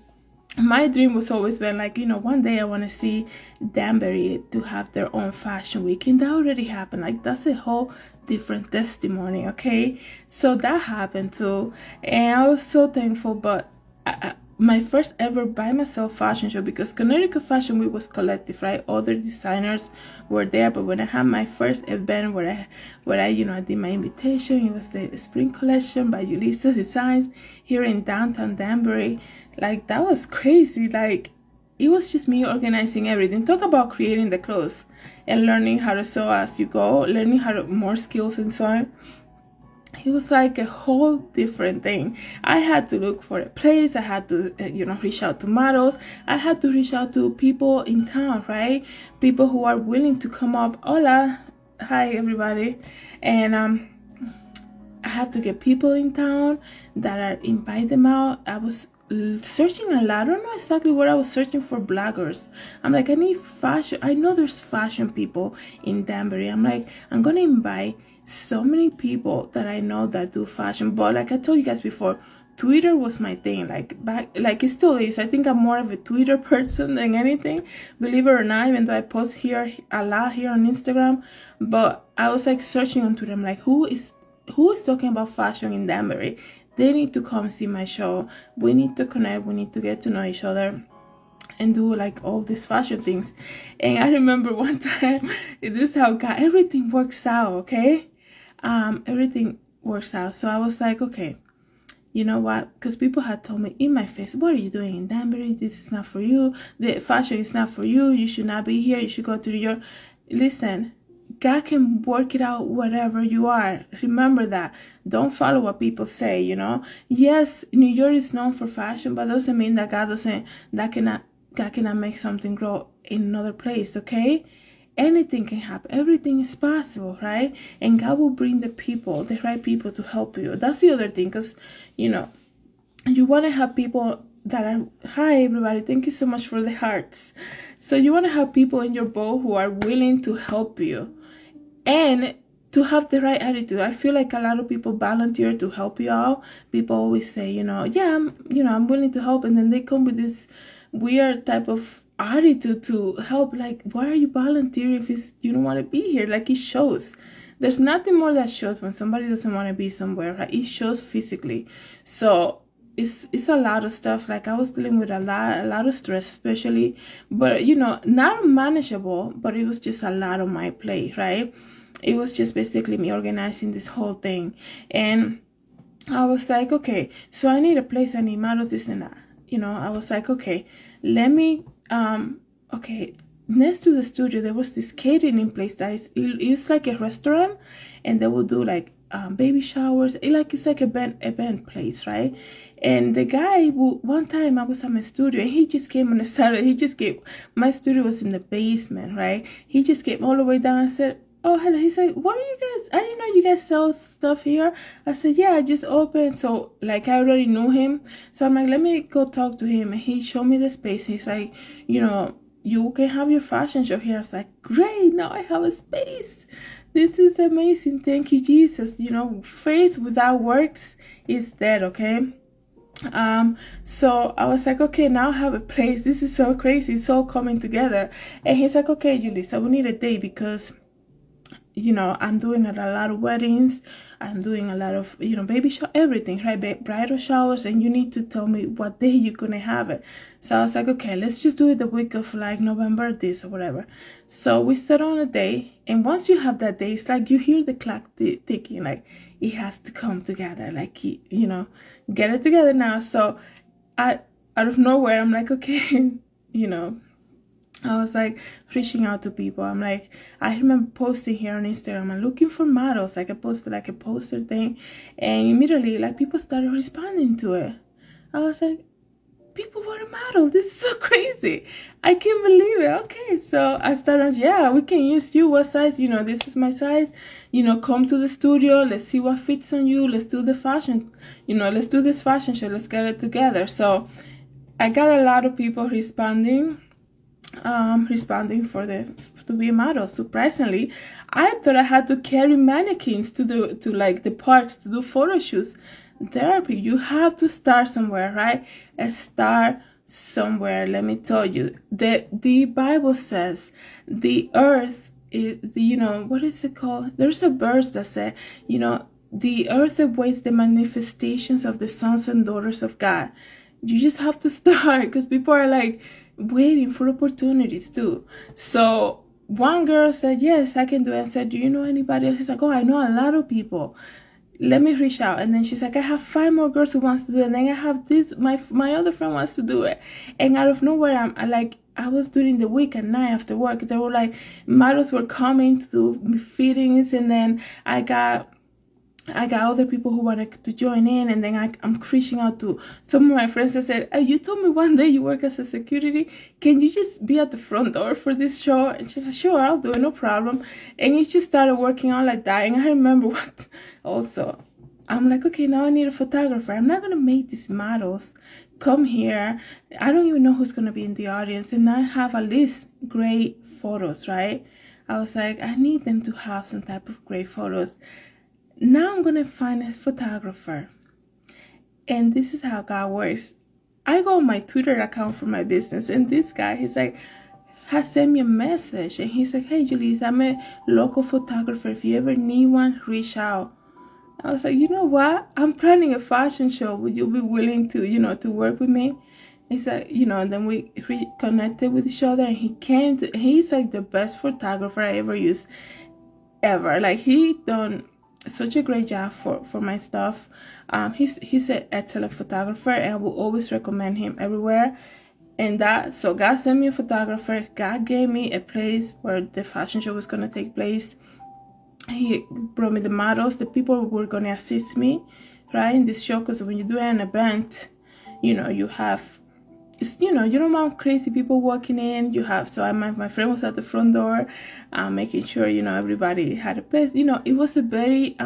Speaker 1: my dream was always been like, one day I want to see Danbury to have their own fashion week, and that already happened. Like, that's a whole different testimony. Okay, so that happened too, and I was so thankful. But my first ever by myself fashion show, because Connecticut Fashion Week was collective, right? Other designers were there, but when I had my first event where I did my invitation, it was the spring collection by Julissadesigns here in downtown Danbury. Like, that was crazy. Like, it was just me organizing everything. Talk about creating the clothes and learning how to sew as you go, learning how to more skills and so on. It was like a whole different thing. I had to look for a place. I had to, reach out to models. I had to reach out to people in town, right? People who are willing to come up. Hola, hi everybody, and I have to get people in town that are invite them out. I was searching a lot. I don't know exactly what I was searching for. Bloggers. I'm like, I need fashion. I know there's fashion people in Danbury. I'm like, I'm gonna invite so many people that I know that do fashion. But like I told you guys before, Twitter was my thing. Like it still is. I think I'm more of a Twitter person than anything, believe it or not, even though I post here a lot here on Instagram. But I was like searching on Twitter. I'm like, who is talking about fashion in Danbury? They need to come see my show. We need to connect. We need to get to know each other and do like all these fashion things. And I remember one time, this is how God, everything works out. Okay, everything works out. So I was like, okay, you know what? Because people had told me in my face, what are you doing in Danbury? This is not for you. The fashion is not for you. You should not be here. You should go to New York. Listen, God can work it out wherever you are. Remember that. Don't follow what people say, Yes, New York is known for fashion, but doesn't mean that God cannot make something grow in another place, okay? Anything can happen. Everything is possible, right? And God will bring the right people to help you. That's the other thing, because, you want to have people that are, hi everybody, thank you so much for the hearts. So you want to have people in your boat who are willing to help you and to have the right attitude. I feel like a lot of people volunteer to help you out. People always say, yeah, I'm willing to help, and then they come with this weird type of attitude to help. Like, why are you volunteering if you don't want to be here? Like, it shows. There's nothing more that shows when somebody doesn't want to be somewhere, right? It shows physically. So it's a lot of stuff. Like, I was dealing with a lot of stress, especially, but not manageable, but it was just a lot on my plate, right? It was just basically me organizing this whole thing. And I was like, okay, so I need a place, I need models, this and that. I was like, okay, let me, okay, next to the studio, there was this catering place that it's like a restaurant, and they will do like baby showers. It's like event place, right? And the guy, one time I was at my studio, and he just came on a Saturday. My studio was in the basement, right? He just came all the way down and said, oh, hello. He's like, what are you guys? I didn't know you guys sell stuff here. I said, yeah, I just opened. So, like, I already knew him. So I'm like, let me go talk to him. And he showed me the space. He's like, you can have your fashion show here. I was like, great, now I have a space. This is amazing. Thank you, Jesus. Faith without works is dead, okay? So I was like, okay, now I have a place. This is so crazy. It's all coming together. And he's like, okay, Julissa, we need a day because I'm doing a lot of weddings. I'm doing a lot of, baby shower, everything, right? Bridal showers, and you need to tell me what day you're going to have it. So I was like, okay, let's just do it the week of like November this or whatever. So we set on a day, and once you have that day, it's like you hear the clock ticking, like it has to come together, like, get it together now. So out of nowhere, I'm like, okay, I was like reaching out to people. I'm like, I remember posting here on Instagram, I'm looking for models. Like I posted like a poster thing, and immediately like people started responding to it. I was like, people want a model. This is so crazy. I can't believe it. Okay, so I started, yeah, we can use you. What size? This is my size. Come to the studio. Let's see what fits on you. Let's do the fashion. Let's do this fashion show. Let's get it together. So I got a lot of people responding to be a model. Surprisingly, I thought I had to carry mannequins to the parks to do photo shoots. Therapy, you have to start somewhere, right? Start somewhere. Let me tell you, the Bible says the earth is, what is it called? There's a verse that said, the earth awaits the manifestations of the sons and daughters of God. You just have to start, because people are like waiting for opportunities too. So one girl said, yes, I can do it. I said, do you know anybody else? She's like, oh, I know a lot of people. Let me reach out. And then she's like, I have 5 more girls who wants to do it. And then I have this, my other friend wants to do it. And out of nowhere, I was doing the week at night after work. There were like models were coming to do fittings, and then I got other people who wanted to join in, and then I'm reaching out to some of my friends. I said, hey, you told me one day you work as a security. Can you just be at the front door for this show? And she said, sure, I'll do it, no problem. And it just started working out like that. And I remember what also, I'm like, okay, now I need a photographer. I'm not going to make these models come here. I don't even know who's going to be in the audience. And I have at least great photos, right? I was like, I need them to have some type of great photos. Now I'm going to find a photographer. And this is how God works. I go on my Twitter account for my business, and this guy, he's like, has sent me a message, and he's like, hey, Julissa, I'm a local photographer. If you ever need one, reach out. I was like, you know what? I'm planning a fashion show. Would you be willing to, to work with me? He's like, and then we reconnected with each other, and he's like the best photographer I ever used, ever. Like, he done such a great job for my stuff. He's an excellent photographer, and I will always recommend him everywhere. And so God sent me a photographer. God gave me a place where the fashion show was going to take place. He brought me the models, the people who were going to assist me, right, in this show. Because when you do an event, you have, you don't want crazy people walking in. My friend was at the front door, making sure, everybody had a place. It was a very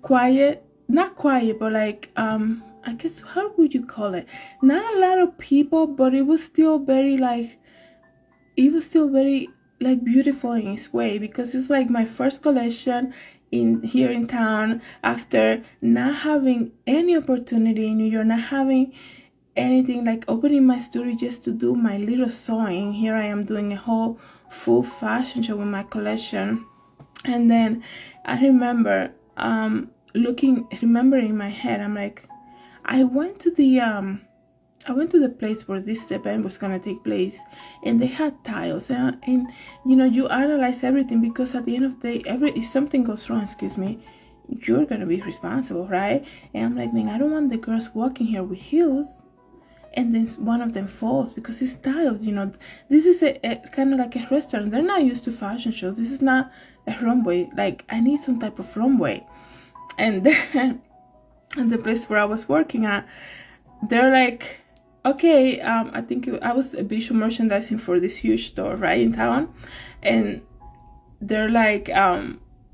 Speaker 1: quiet, not quiet, but like, I guess, how would you call it? Not a lot of people, but it was still very beautiful in its way, because it's like my first collection here in town, after not having any opportunity in New York, not having anything, like opening my studio just to do my little sewing. Here I am doing a whole full fashion show with my collection. And then I remember remembering in my head, I'm like, I went to the place where this event was gonna take place, and they had tiles, and you analyze everything, because at the end of the day, if something goes wrong, you're gonna be responsible, right? And I'm like, man, I don't want the girls walking here with heels and then one of them falls, because it's tiles. This is a kind of like a restaurant. They're not used to fashion shows. This is not a runway. Like, I need some type of runway. And then and the place where I was working at, they're like, okay, I think I was a visual merchandising for this huge store right in town, and they're like,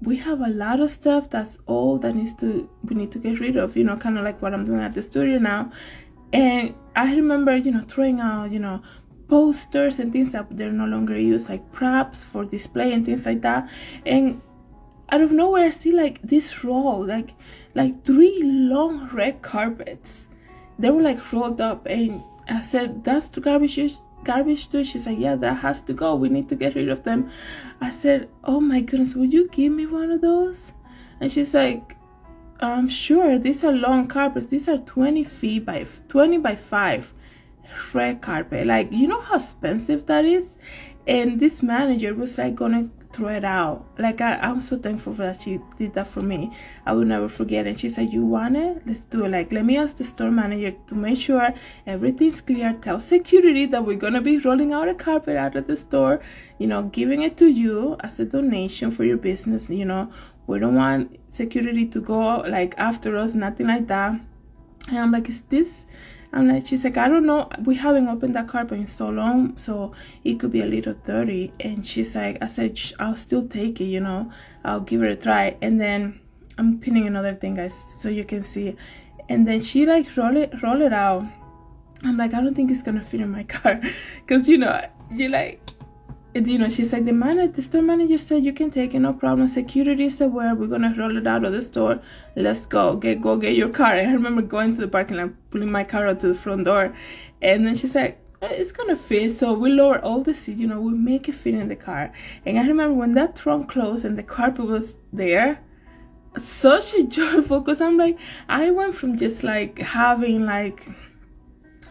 Speaker 1: we have a lot of stuff that's old that we need to get rid of, kind of like what I'm doing at the studio now. And I remember, throwing out, posters and things that they're no longer used, like props for display and things like that. And out of nowhere I see like this roll, like 3 long red carpets. They were like rolled up, and I said, that's the garbage too. She's like, yeah, that has to go, we need to get rid of them. I said, oh my goodness, would you give me one of those? And she's like, sure. These are long carpets. These are 20 feet by 20 by 5 red carpet. Like, you know how expensive that is? And this manager was like gonna throw it out. Like, I'm so thankful for that she did that for me. I will never forget. And she said, you want it? Let's do it. Like, let me ask the store manager to make sure everything's clear. Tell security that we're gonna be rolling out a carpet out of the store, you know, giving it to you as a donation for your business. You know, we don't want security to go like after us, nothing like that. And I'm like, is this? I'm like, she's like, I don't know, we haven't opened that carpet in so long, so it could be a little dirty. And she's like, I said, I'll still take it, you know, I'll give it a try. And then I'm pinning another thing, guys, so you can see. And then she like roll it out. I'm like, I don't think it's gonna fit in my car, because you know, you like, you know, she's like, the store manager said you can take it, no problem. Security is aware. We're gonna roll it out of the store. Let's go get your car. And I remember going to the parking lot, pulling my car out to the front door, and then she's like, it's gonna fit. So we lower all the seats, you know, we make it fit in the car. And I remember when that trunk closed and the carpet was there, such a joyful, because I'm like, I went from just like having like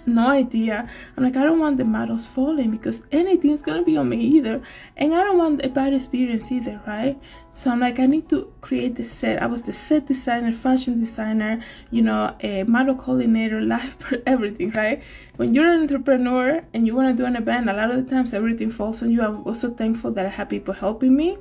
Speaker 1: no idea. I'm like, I don't want the models falling, because anything's gonna be on me either, and I don't want a bad experience either, right? So I'm like, I need to create the set. I was the set designer, fashion designer, you know, a model coordinator, life, everything, right? When you're an entrepreneur and you want to do an event, a lot of the times everything falls on you. I'm also thankful that I have people helping me.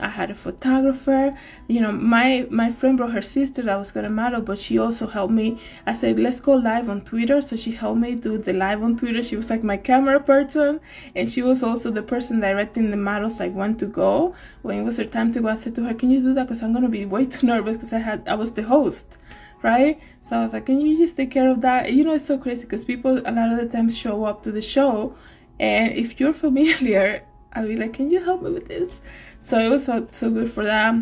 Speaker 1: I had a photographer, you know, my friend brought her sister that was gonna model, but she also helped me. I said, let's go live on Twitter, so she helped me do the live on Twitter. She was like my camera person, and she was also the person directing the models, like when to go. When it was her time to go, I said to her, can you do that, because I'm gonna be way too nervous, because I was the host, right? So I was like, can you just take care of that? You know, it's so crazy, because people a lot of the times show up to the show, and if you're familiar, I'll be like, can you help me with this? So it was so good for that.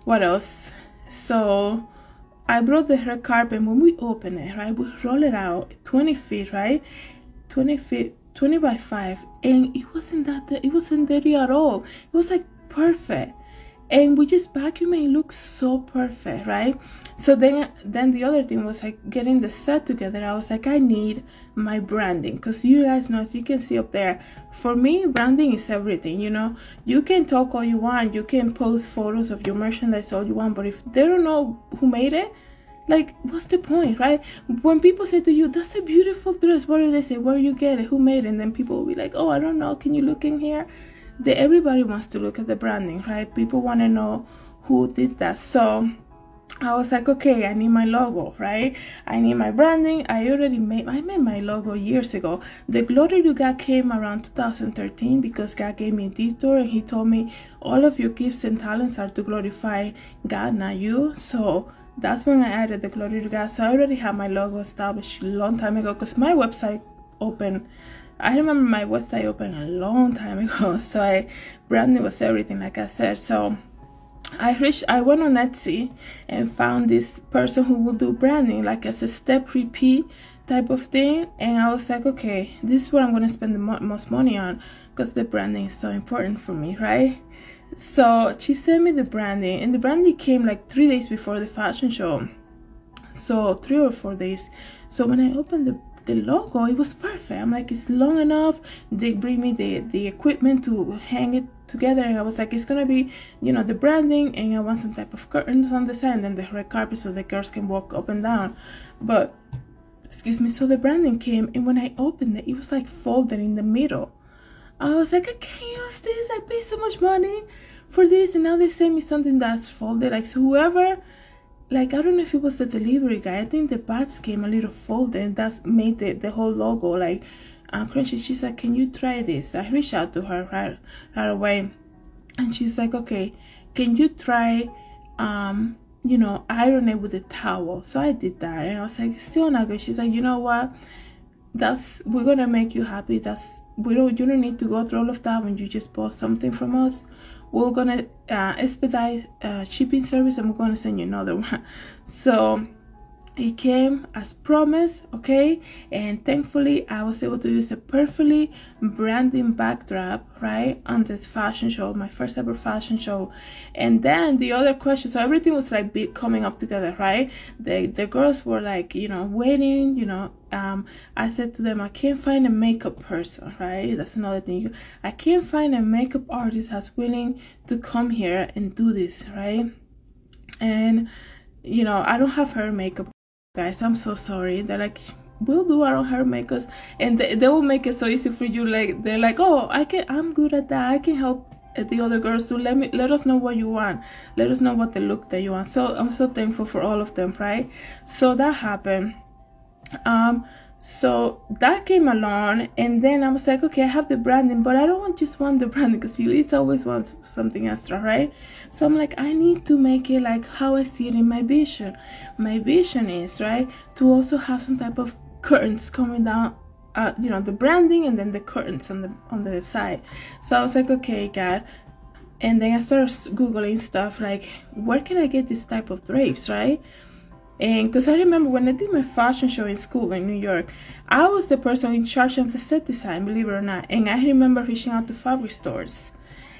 Speaker 1: What else? So I brought the hair carpet, and when we open it, right, we roll it out 20 feet, right? 20 feet, 20 by 5, and it wasn't dirty at all. It was like perfect. And we just vacuum it. It looks so perfect, right? So then the other thing was like getting the set together. I was like, I need my branding, because you guys know, as you can see up there, for me, branding is everything. You know, you can talk all you want, you can post photos of your merchandise all you want, but if they don't know who made it, like, what's the point, right? When people say to you, that's a beautiful dress, what do they say? Where you get it? Who made it? And then people will be like, oh, I don't know, can you look in here? Everybody wants to look at the branding, right? People want to know who did that. So I was like, okay, I need my logo, right? I need my branding. I made my logo years ago. The Glory to God came around 2013, because God gave me a detour, and he told me all of your gifts and talents are to glorify God, not you. So that's when I added the Glory to God. So I already had my logo established a long time ago, because my website opened, I remember my website opened a long time ago. So branding was everything, like I said. So I went on Etsy and found this person who will do branding, like as a step repeat type of thing. And I was like, okay, this is what I'm going to spend the most money on, because the branding is so important for me, right? So she sent me the branding, and the branding came like 3 days before the fashion show. So 3 or 4 days. So when I opened the logo, it was perfect. I'm like, it's long enough. They bring me the equipment to hang it together, and I was like, it's gonna be, you know, the branding, and I want some type of curtains on the side, and the red carpet so the girls can walk up and down. But excuse me, so the branding came, and when I opened it, it was like folded in the middle. I was like, I can't use this, I paid so much money for this, and now they send me something that's folded. Like, so whoever, like, I don't know if it was the delivery guy, I think the bats came a little folded, and that made the whole logo like crunchy. She's like, can you try this? I reached out to her right away, and she's like, okay, can you try you know, iron it with a towel? So I did that, and I was like, still not good. She's like, you know what, we're gonna make you happy. You don't need to go through all of that when you just bought something from us. we're gonna expedite shipping service, and we're gonna send you another one. So it came as promised, okay, and thankfully I was able to use a perfectly branding backdrop, right, on this fashion show, my first ever fashion show. And then the other question, so everything was like coming up together, right? The girls were like, you know, waiting, you know. I said to them, I can't find a makeup person, right? That's another thing. I can't find a makeup artist that's willing to come here and do this, right? And you know, I don't have hair makeup, guys. I'm so sorry. They're like, we'll do our own hair makers, and they will make it so easy for you. Like, they're like, oh, I'm good at that. I can help the other girls to let us know what you want. Let us know what the look that you want. So I'm so thankful for all of them, right? So that happened. So that came along, and then I was like, okay, I have the branding, but I don't just want the branding, because Julissa always wants something extra, right? So I'm like, I need to make it like how I see it in my vision. My vision is, right, to also have some type of curtains coming down, you know, the branding, and then the curtains on the side. So I was like, okay, God. And then I started Googling stuff like, where can I get this type of drapes, right? And because I remember when I did my fashion show in school in New York, I was the person in charge of the set design, believe it or not. And I remember reaching out to fabric stores,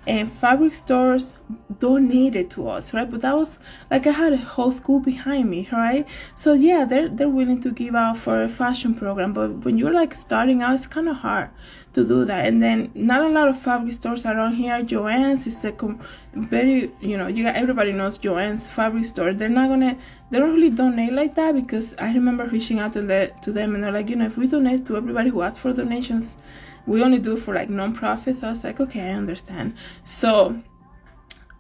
Speaker 1: and fabric stores donated to us, right? But that was like, I had a whole school behind me, right? So yeah, they're willing to give out for a fashion program, but when you're like starting out, it's kind of hard to do that. And then not a lot of fabric stores around here. Joann's is a very, you know, everybody knows Joann's fabric store. They don't really donate like that, because I remember reaching out to them, and they're like, you know, if we donate to everybody who asks for donations, we only do it for like non-profits. So I was like, okay, I understand. So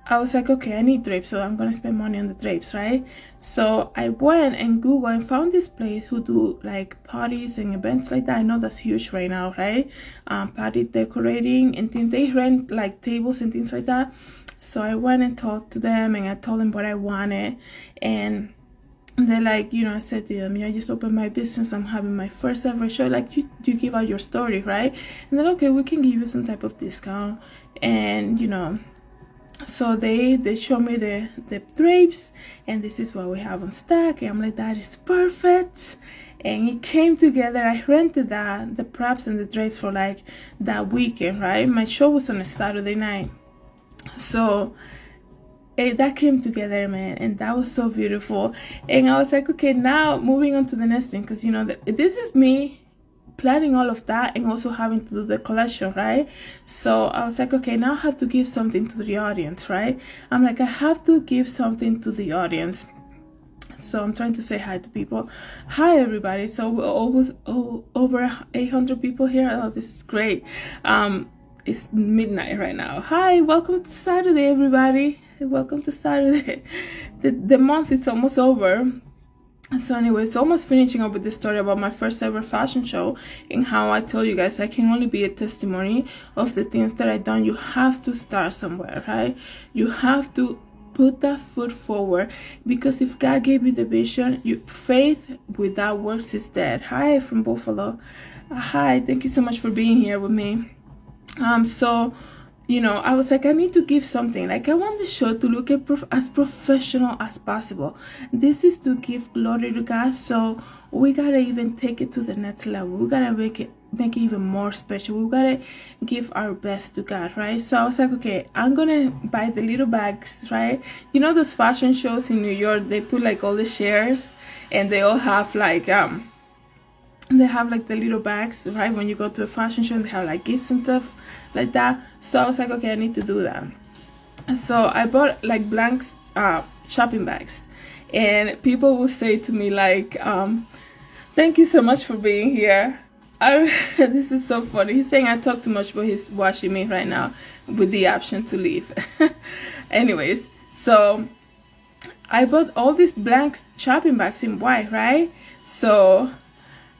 Speaker 1: I was like, okay, I need drapes, so I'm gonna spend money on the drapes, right? So I went and Googled and found this place who do like parties and events like that. I know that's huge right now, right? Party decorating and things. They rent like tables and things like that. So I went and talked to them, and I told them what I wanted, and they're like, you know, I said to them, you know, I just opened my business, I'm having my first ever show, like, you give out your story, right? And then, okay, we can give you some type of discount. And you know, so they show me the drapes, and this is what we have on stack, and I'm like, that is perfect. And it came together. I rented the props and the drapes for like that weekend, right? My show was on a Saturday night, so that came together, man, and that was so beautiful. And I was like, okay, now moving on to the next thing, because you know, this is me planning all of that and also having to do the collection, right? So I was like, okay, now I have to give something to the audience, right? I'm like, I have to give something to the audience. So I'm trying to say hi to people. Hi everybody. So we're almost over 800 people here. Oh, this is great. It's midnight right now. Hi, welcome to Saturday, everybody. Welcome to Saturday. The month is almost over. So anyway, it's almost finishing up with the story about my first ever fashion show, and how I told you guys I can only be a testimony of the things that I've done. You have to start somewhere, right? You have to put that foot forward, because if God gave you the vision, faith without works is dead. Hi from Buffalo. Hi, thank you so much for being here with me. So you know, I was like, I need to give something. Like, I want the show to look as professional as possible. This is to give glory to God, so we gotta even take it to the next level. We gotta make it even more special. We gotta give our best to God, right? So I was like, okay, I'm gonna buy the little bags, right? You know those fashion shows in New York, they put like all the chairs, and they all have like they have like the little bags, right? When you go to a fashion show, they have like gifts and stuff like that. So I was like, okay, I need to do that. So I bought like blank shopping bags, and people will say to me like, thank you so much for being here. This is so funny. He's saying I talk too much, but he's watching me right now with the option to leave. Anyways, so I bought all these blank shopping bags in white, right? So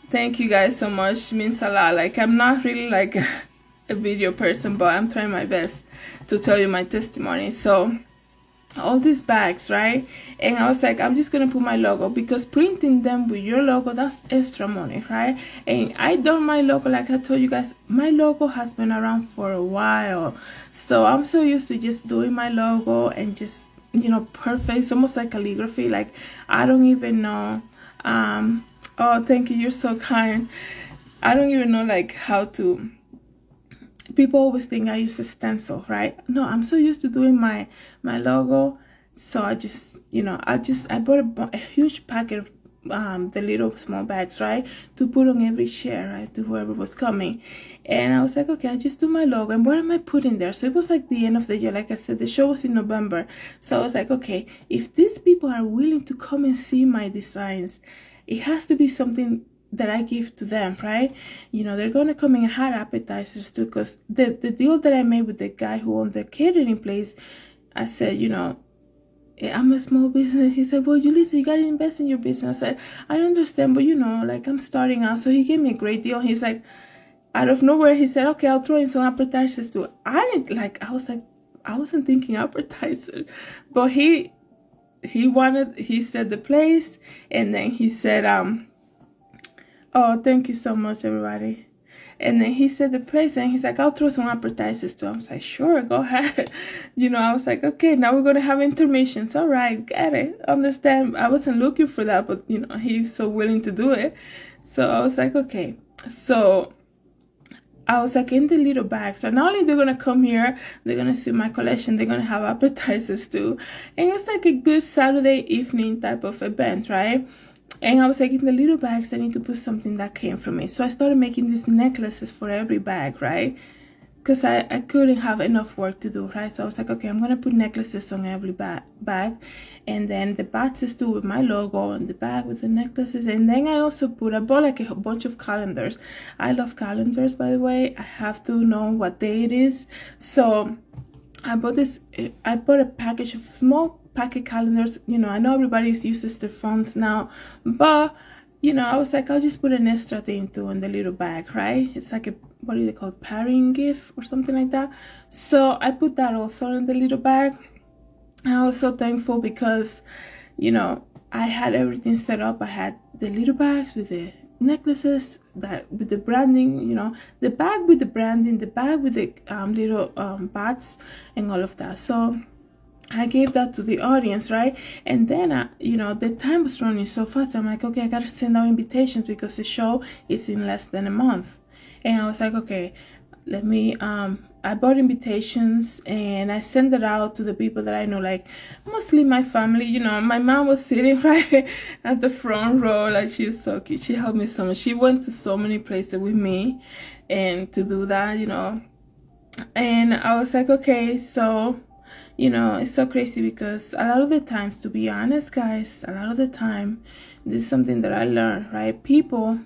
Speaker 1: thank you guys so much. It means a lot. Like, I'm not really like a video person, but I'm trying my best to tell you my testimony. So all these bags, right? And I was like, I'm just gonna put my logo, because printing them with your logo, that's extra money, right? And I done my logo, like I told you guys, my logo has been around for a while, so I'm so used to just doing my logo and just, you know, perfect. It's almost like calligraphy. Like, I don't even know, oh, thank you, you're so kind. I don't even know like how to, people always think I use a stencil, right? No, I'm so used to doing my logo. So I just, you know, I bought a huge packet of the little small bags, right, to put on every chair, right, to whoever was coming. And I was like, okay, I just do my logo, and what am I putting there? So it was like the end of the year. Like I said, the show was in November, so I was like, okay, if these people are willing to come and see my designs, it has to be something that I give to them, right? You know, they're gonna come and have appetizers too, because the deal that I made with the guy who owned the catering place, I said, you know, I'm a small business. He said, well, Julissa, you gotta invest in your business. I said, I understand, but you know, like, I'm starting out. So he gave me a great deal. He's like, out of nowhere, he said, okay, I'll throw in some appetizers too. I didn't, like, I was like, I wasn't thinking appetizer, but he said the place, and then he said, oh, thank you so much, everybody. And then he said the place, and he's like, I'll throw some appetizers too. I was like, sure, go ahead. You know, I was like, okay, now we're going to have intermissions. All right, get it. Understand. I wasn't looking for that, but, you know, he's so willing to do it. So I was like, okay. So I was like, in the little bag. So not only they're going to come here, they're going to see my collection, they're going to have appetizers too. And it's like a good Saturday evening type of event, right? And I was like, in the little bags, I need to put something that came from me. So I started making these necklaces for every bag, right? Because I couldn't have enough work to do, right? So I was like, okay, I'm going to put necklaces on every bag. And then the boxes too with my logo, and the bag with the necklaces. And then I bought like a bunch of calendars. I love calendars, by the way. I have to know what day it is. So I bought a package of small packet calendars. You know, I know everybody uses their phones now, but you know, I was like, I'll just put an extra thing too in the little bag, right? It's like a, what do they call it, parting gift or something like that. So I put that also in the little bag. I was so thankful because, you know, I had everything set up. I had the little bags with the necklaces, that with the branding, you know, the bag with the branding, the bag with the little bats and all of that. So I gave that to the audience, right? And then, you know, the time was running so fast. I'm like, okay, I gotta send out invitations because the show is in less than a month. And I was like, okay, let me, I bought invitations and I sent it out to the people that I know, like mostly my family. You know, my mom was sitting right at the front row. Like, she's so cute. She helped me so much. She went to so many places with me and to do that, you know. And I was like, okay, so, you know, it's so crazy because a lot of the times, to be honest, guys, a lot of the time, this is something that I learned, right? People,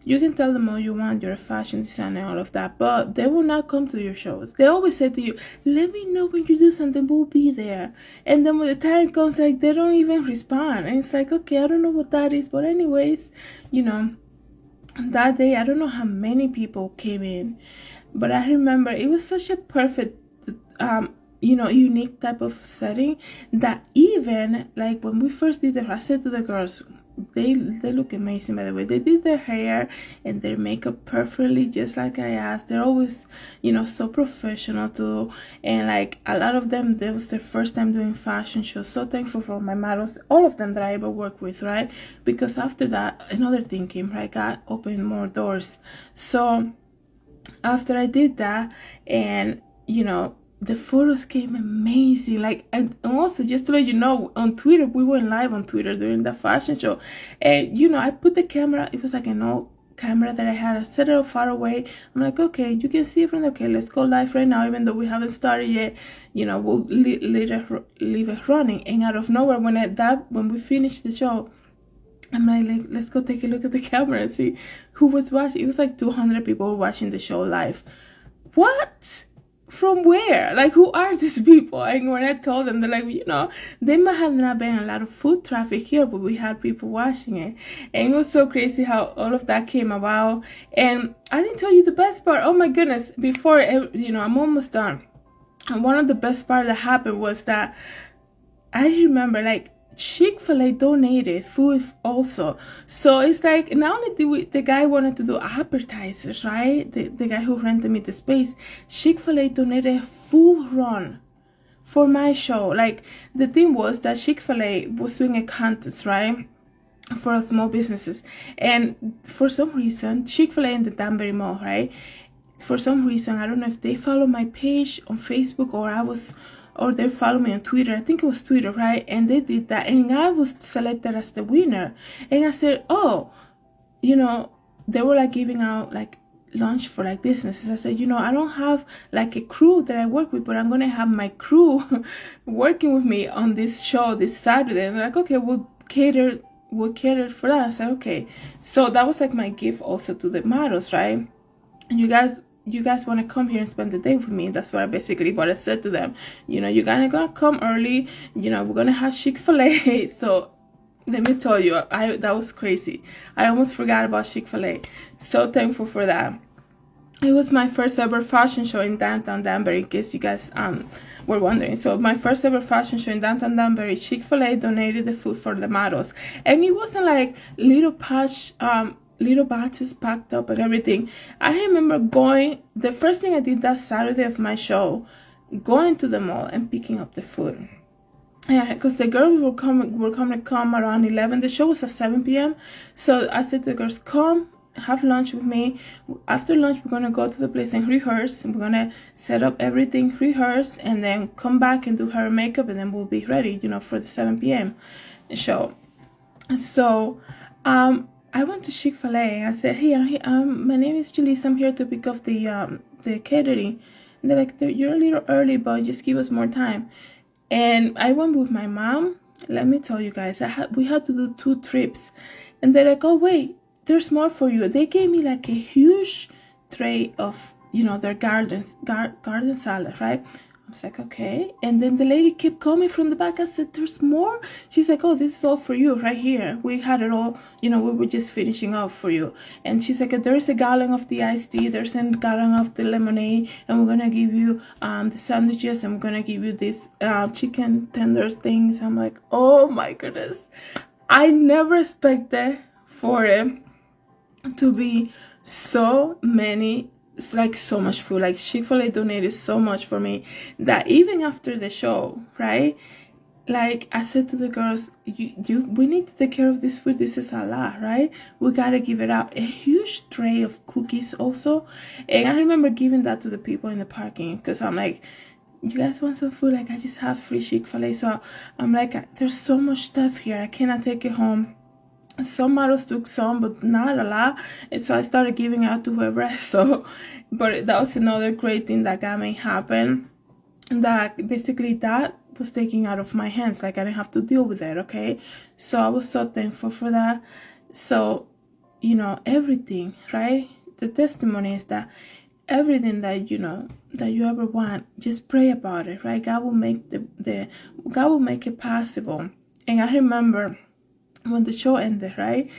Speaker 1: you can tell them all you want, you're a fashion designer and all of that, but they will not come to your shows. They always say to you, let me know when you do something, we'll be there. And then when the time comes, like, they don't even respond. And it's like, okay, I don't know what that is. But anyways, you know, that day, I don't know how many people came in, but I remember it was such a perfect, you know, unique type of setting that even like when we first did I said to the girls, they look amazing, by the way. They did their hair and their makeup perfectly, just like I asked. They're always, you know, so professional too. And like a lot of them, that was their first time doing fashion shows. So thankful for my models, all of them that I ever worked with, right? Because after that, another thing came, right? God opened more doors. So after I did that, and you know, the photos came amazing. Like, and also just to let you know, on Twitter, we went live on Twitter during the fashion show, and you know, I put the camera, it was like an old camera that I had. I set it up far away. I'm like, okay, you can see it from the, okay, let's go live right now, even though we haven't started yet. You know, we'll leave it running. And out of nowhere, when we finished the show, I'm like, let's go take a look at the camera and see who was watching. It was like 200 people watching the show live. What? From where? Like, who are these people? And when I told them, they're like, you know, they might have not been a lot of foot traffic here, but we had people watching it. And it was so crazy how all of that came about. And I didn't tell you the best part. Oh my goodness. Before, you know, I'm almost done. And one of the best part that happened was that I remember, like, Chick-fil-A donated food also. So it's like, not only did the guy wanted to do appetizers, right? The guy who rented me the space, Chick-fil-A donated a full run for my show. Like, the thing was that Chick-fil-A was doing a contest, right? For small businesses. And for some reason, Chick-fil-A in the Danbury Mall, right? For some reason, I don't know if they follow my page on Facebook or they follow me on Twitter. I think it was Twitter, right? And they did that, and I was selected as the winner. And I said, oh, they were like giving out like lunch for like businesses. I said, I don't have like a crew that I work with, but I'm gonna have my crew working with me on this show this Saturday. And they're like, okay, we'll cater for that. I said, okay. So that was like my gift also to the models, right? And you guys want to come here and spend the day with me. That's what I said to them. You're gonna come early. We're gonna have Chick-fil-A. So let me tell you, that was crazy. I almost forgot about Chick-fil-A. So thankful for that. It was my first ever fashion show in downtown Danbury, in case you guys were wondering. So my first ever fashion show in downtown Danbury, Chick-fil-A donated the food for the models. And it wasn't like little batches packed up and everything. I remember the first thing I did that Saturday of my show, going to the mall and picking up the food. Yeah, because the girls were coming to come around 11. The show was at 7 p.m. So I said to the girls, come have lunch with me. After lunch, we're gonna go to the place and rehearse. We're gonna set up everything, rehearse, and then come back and do her makeup, and then we'll be ready, for the 7 p.m. show. So I went to Chick-fil-A. I said, hey, my name is Julissa. I'm here to pick up the catering. And they're like, you're a little early, but just give us more time. And I went with my mom. Let me tell you guys, we had to do 2 trips. And they're like, oh, wait, there's more for you. They gave me like a huge tray of, their garden salad, right? I was like, okay. And then the lady kept coming from the back. I said, there's more? She's like, oh, this is all for you right here. We had it all, we were just finishing off for you. And she's like, there's a gallon of the iced tea, there's a gallon of the lemonade, and we're gonna give you the sandwiches, and we're gonna give you these chicken tenders things. I'm like, oh my goodness. I never expected for it to be so many, it's like so much food. Like Chick-fil-A donated so much for me that even after the show, right, like I said to the girls, we need to take care of this food. This is a lot, right? We gotta give it out. A huge tray of cookies also. And I remember giving that to the people in the parking, because I'm like, you guys want some food? Like, I just have free Chick-fil-A. So I'm like, there's so much stuff here, I cannot take it home. Some models took some, but not a lot, and so I started giving out to whoever I saw. But that was another great thing that got me happen, that basically that was taken out of my hands. Like, I didn't have to deal with it, okay? So I was so thankful for that. So everything, right? The testimony is that everything that that you ever want, just pray about it, right? God will make God will make it possible. And I remember when the show ended, right?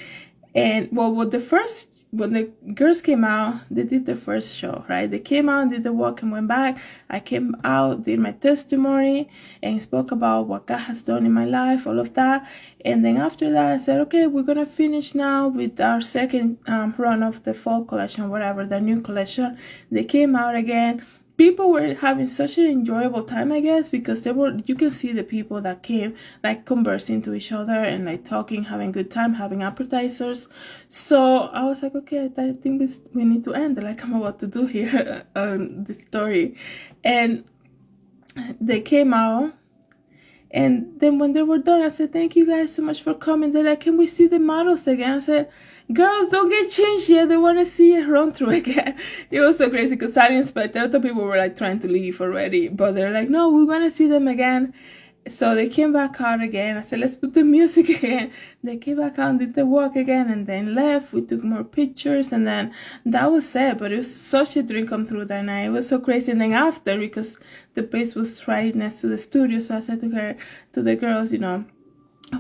Speaker 1: And when the girls came out, they did the first show, right? They came out, did the walk, and went back. I came out, did my testimony, and spoke about what God has done in my life, all of that. And then after that, I said, okay, we're gonna finish now with our second run of the fall collection, whatever, the new collection. They came out again. People were having such an enjoyable time, I guess, because you can see the people that came, like, conversing to each other and like talking, having good time, having appetizers. So I was like, okay, I think we need to end, like I'm about to do here, this story. And they came out, and then when they were done, I said, thank you guys so much for coming. They're like, can we see the models again? I said, girls, don't get changed yet. They want to see it run through again. It was so crazy because I didn't expect it. I thought people were like trying to leave already, but they're like, no, we want to see them again. So they came back out again. I said, let's put the music again. They came back out and did the walk again, and then left. We took more pictures, and then that was it. But it was such a dream come true that night. It was so crazy. And then after, because the place was right next to the studio, so I said to the girls,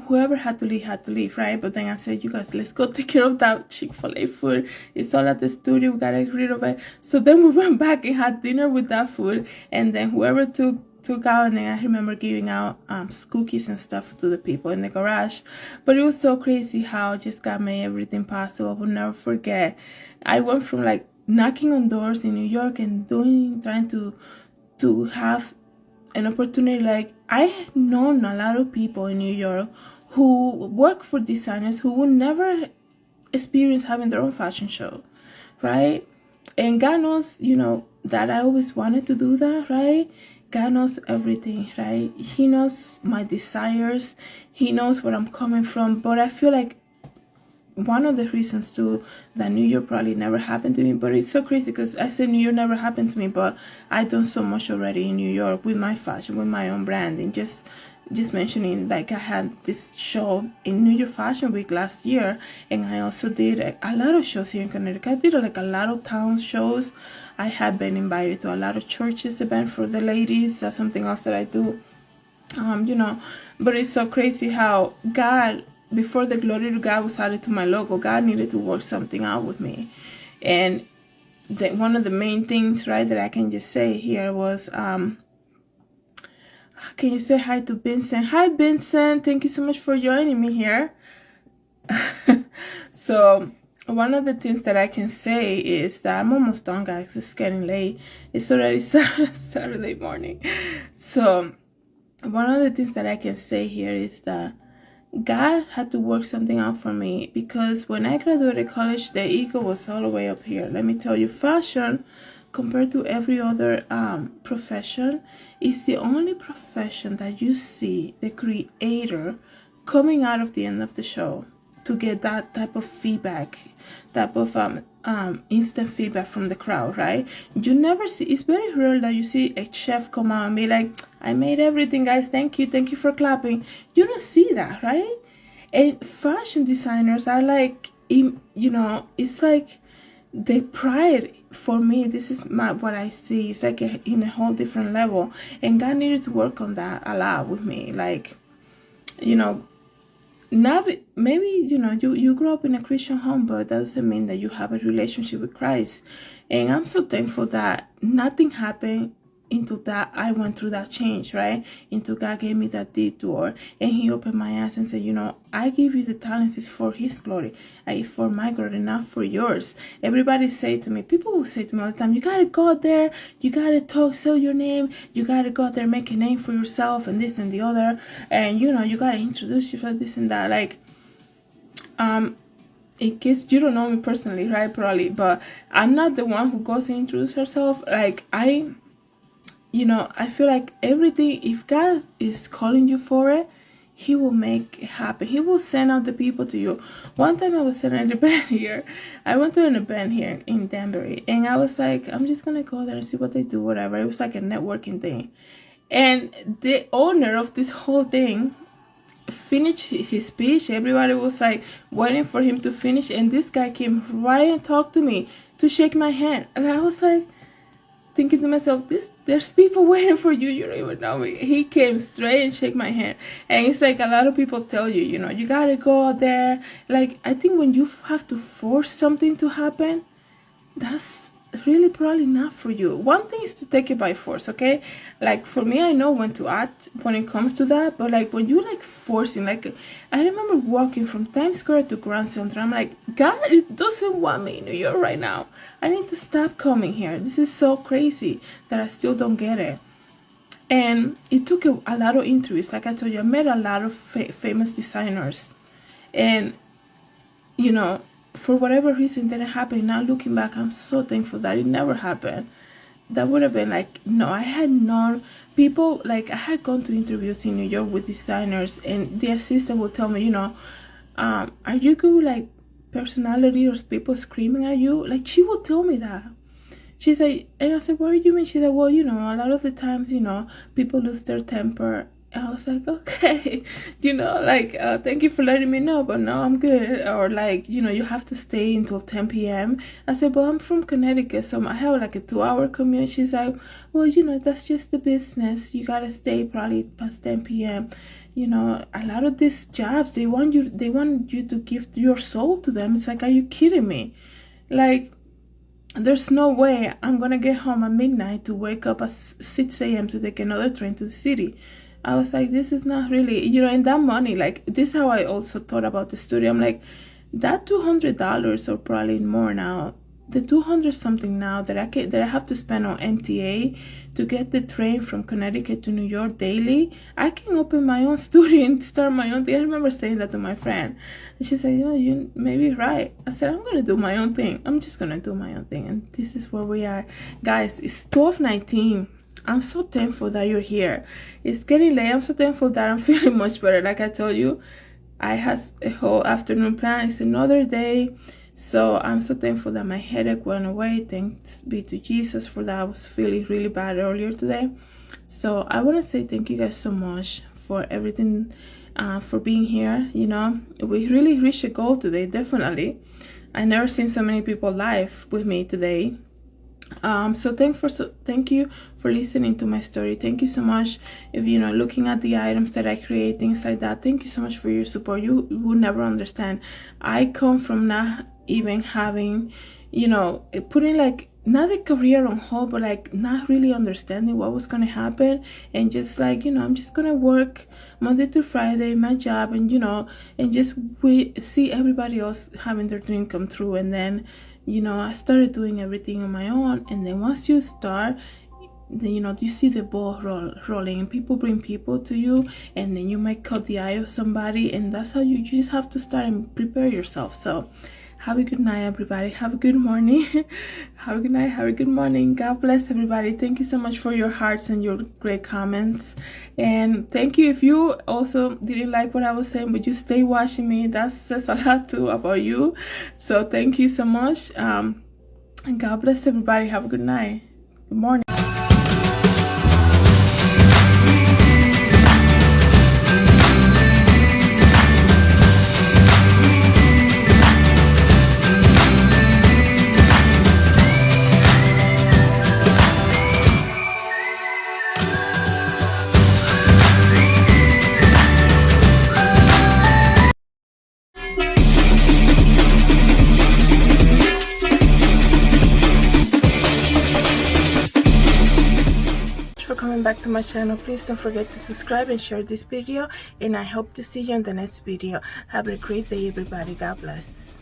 Speaker 1: whoever had to leave, right? But then I said, you guys, let's go take care of that Chick-fil-A food. It's all at the studio. We gotta get rid of it. So then we went back and had dinner with that food. And then whoever took out, and then I remember giving out cookies and stuff to the people in the garage. But it was so crazy how just God made everything possible. I will never forget. I went from like knocking on doors in New York and trying to have an opportunity. Like, I had known a lot of people in New York who work for designers who would never experience having their own fashion show, right? And God knows, that I always wanted to do that, right? God knows everything, right? He knows my desires. He knows where I'm coming from. But I feel like one of the reasons too that New York probably never happened to me, but it's so crazy because I said New York never happened to me, but I've done so much already in New York with my fashion, with my own branding. Just mentioning, like, I had this show in New York Fashion Week last year, and I also did a lot of shows here in Connecticut. I did like a lot of town shows. I had been invited to a lot of churches event for the ladies. That's something else that I do. But it's so crazy how God, before the glory to God was added to my logo, God needed to work something out with me. And one of the main things, right, that I can just say here was, can you say hi to Vincent? Hi, Vincent. Thank you so much for joining me here. So one of the things that I can say is that I'm almost done, guys. It's getting late. It's already Saturday morning. So one of the things that I can say here is that God had to work something out for me, because when I graduated college, the ego was all the way up here. Let me tell you, fashion, compared to every other profession, is the only profession that you see the creator coming out of the end of the show to get that type of feedback, type of instant feedback from the crowd, right? You never see, it's very rare that you see a chef come out and be like, I made everything, guys, thank you for clapping. You don't see that, right? And fashion designers are like, it's like the pride. For me, this is what I see. It's like in a whole different level, and God needed to work on that a lot with me. Like, not maybe you grew up in a Christian home, but that doesn't mean that you have a relationship with Christ. And I'm so thankful that nothing happened into that. I went through that change, right? Into God gave me that detour, and He opened my eyes and said, I give you the talents is for His glory, for my glory, not for yours. Everybody say to me, people will say to me all the time, you gotta go out there, you gotta talk, sell your name, you gotta go out there, make a name for yourself, and this and the other, and you gotta introduce yourself, this and that. Like, in case you don't know me personally, right? Probably, but I'm not the one who goes and introduces herself. Like, I feel like everything, if God is calling you for it, He will make it happen. He will send out the people to you. One time I was at an event here. I went to an event here in Danbury, and I was like, I'm just going to go there and see what they do, whatever. It was like a networking thing. And the owner of this whole thing finished his speech. Everybody was like waiting for him to finish, and this guy came right and talked to me to shake my hand. And I was like, thinking to myself, there's people waiting for you, you don't even know me. He came straight and shake my hand. And it's like a lot of people tell you, you gotta go out there. Like, I think when you have to force something to happen, that's really probably not for you. One thing is to take it by force, okay? Like, for me, I know when to act when it comes to that, but like when you like forcing, like, I remember walking from Times Square to Grand Central. I'm like, God, it doesn't want me in New York right now. I need to stop coming here. This is so crazy that I still don't get it. And it took a lot of interviews. Like I told you, I met a lot of famous designers, and for whatever reason, it didn't happen. Now looking back, I'm so thankful that it never happened. That would have been like, no, I had known people, like I had gone to interviews in New York with designers, and the assistant would tell me, are you good, like, personality, or people screaming at you? Like, she would tell me that. She's like, and I said, what do you mean? She said, well, a lot of the times, people lose their temper I was like, okay, like, thank you for letting me know, but no, I'm good. Or like, you have to stay until 10 p.m. I said, but I'm from Connecticut, so I have like a 2-hour commute. She's like, well, that's just the business. You gotta stay probably past 10 p.m. A lot of these jobs, they want you to give your soul to them. It's like, are you kidding me? Like, there's no way I'm gonna get home at midnight to wake up at 6 a.m. to take another train to the city. I was like, this is not really, and that money, like, this is how I also thought about the studio. I'm like, that $200 or probably more now, the 200 something now that I have to spend on MTA to get the train from Connecticut to New York daily, I can open my own studio and start my own thing. I remember saying that to my friend, and she said, yeah, you may be right. I said, I'm gonna do my own thing. I'm just gonna do my own thing. And this is where we are, guys. It's 12:19. I'm so thankful that you're here. It's getting late. I'm so thankful that I'm feeling much better. Like I told you, I had a whole afternoon plan. It's another day. So I'm so thankful that my headache went away. Thanks be to Jesus for that. I was feeling really bad earlier today. So I want to say thank you guys so much for everything, for being here. We really reached a goal today, definitely. I never seen so many people live with me today. So thank you for listening to my story. Thank you so much if looking at the items that I create, things like that. Thank you so much for your support. You will never understand. I come from not even having, putting like not the career on hold, but like not really understanding what was gonna happen, and just like I'm just gonna work Monday to Friday, my job, and and just see everybody else having their dream come true. And then I started doing everything on my own, and then once you start, then you see the ball rolling, and people bring people to you, and then you might cut the eye of somebody, and that's how you just have to start and prepare yourself. So have a good night, everybody. Have a good morning. Have a good night. Have a good morning. God bless everybody. Thank you so much for your hearts and your great comments. And thank you if you also didn't like what I was saying, but you stay watching me. That says a lot too about you. So thank you so much. And God bless everybody. Have a good night. Good morning. Coming back to my channel, please don't forget to subscribe and share this video, and I hope to see you in the next video. Have a great day, everybody. God bless.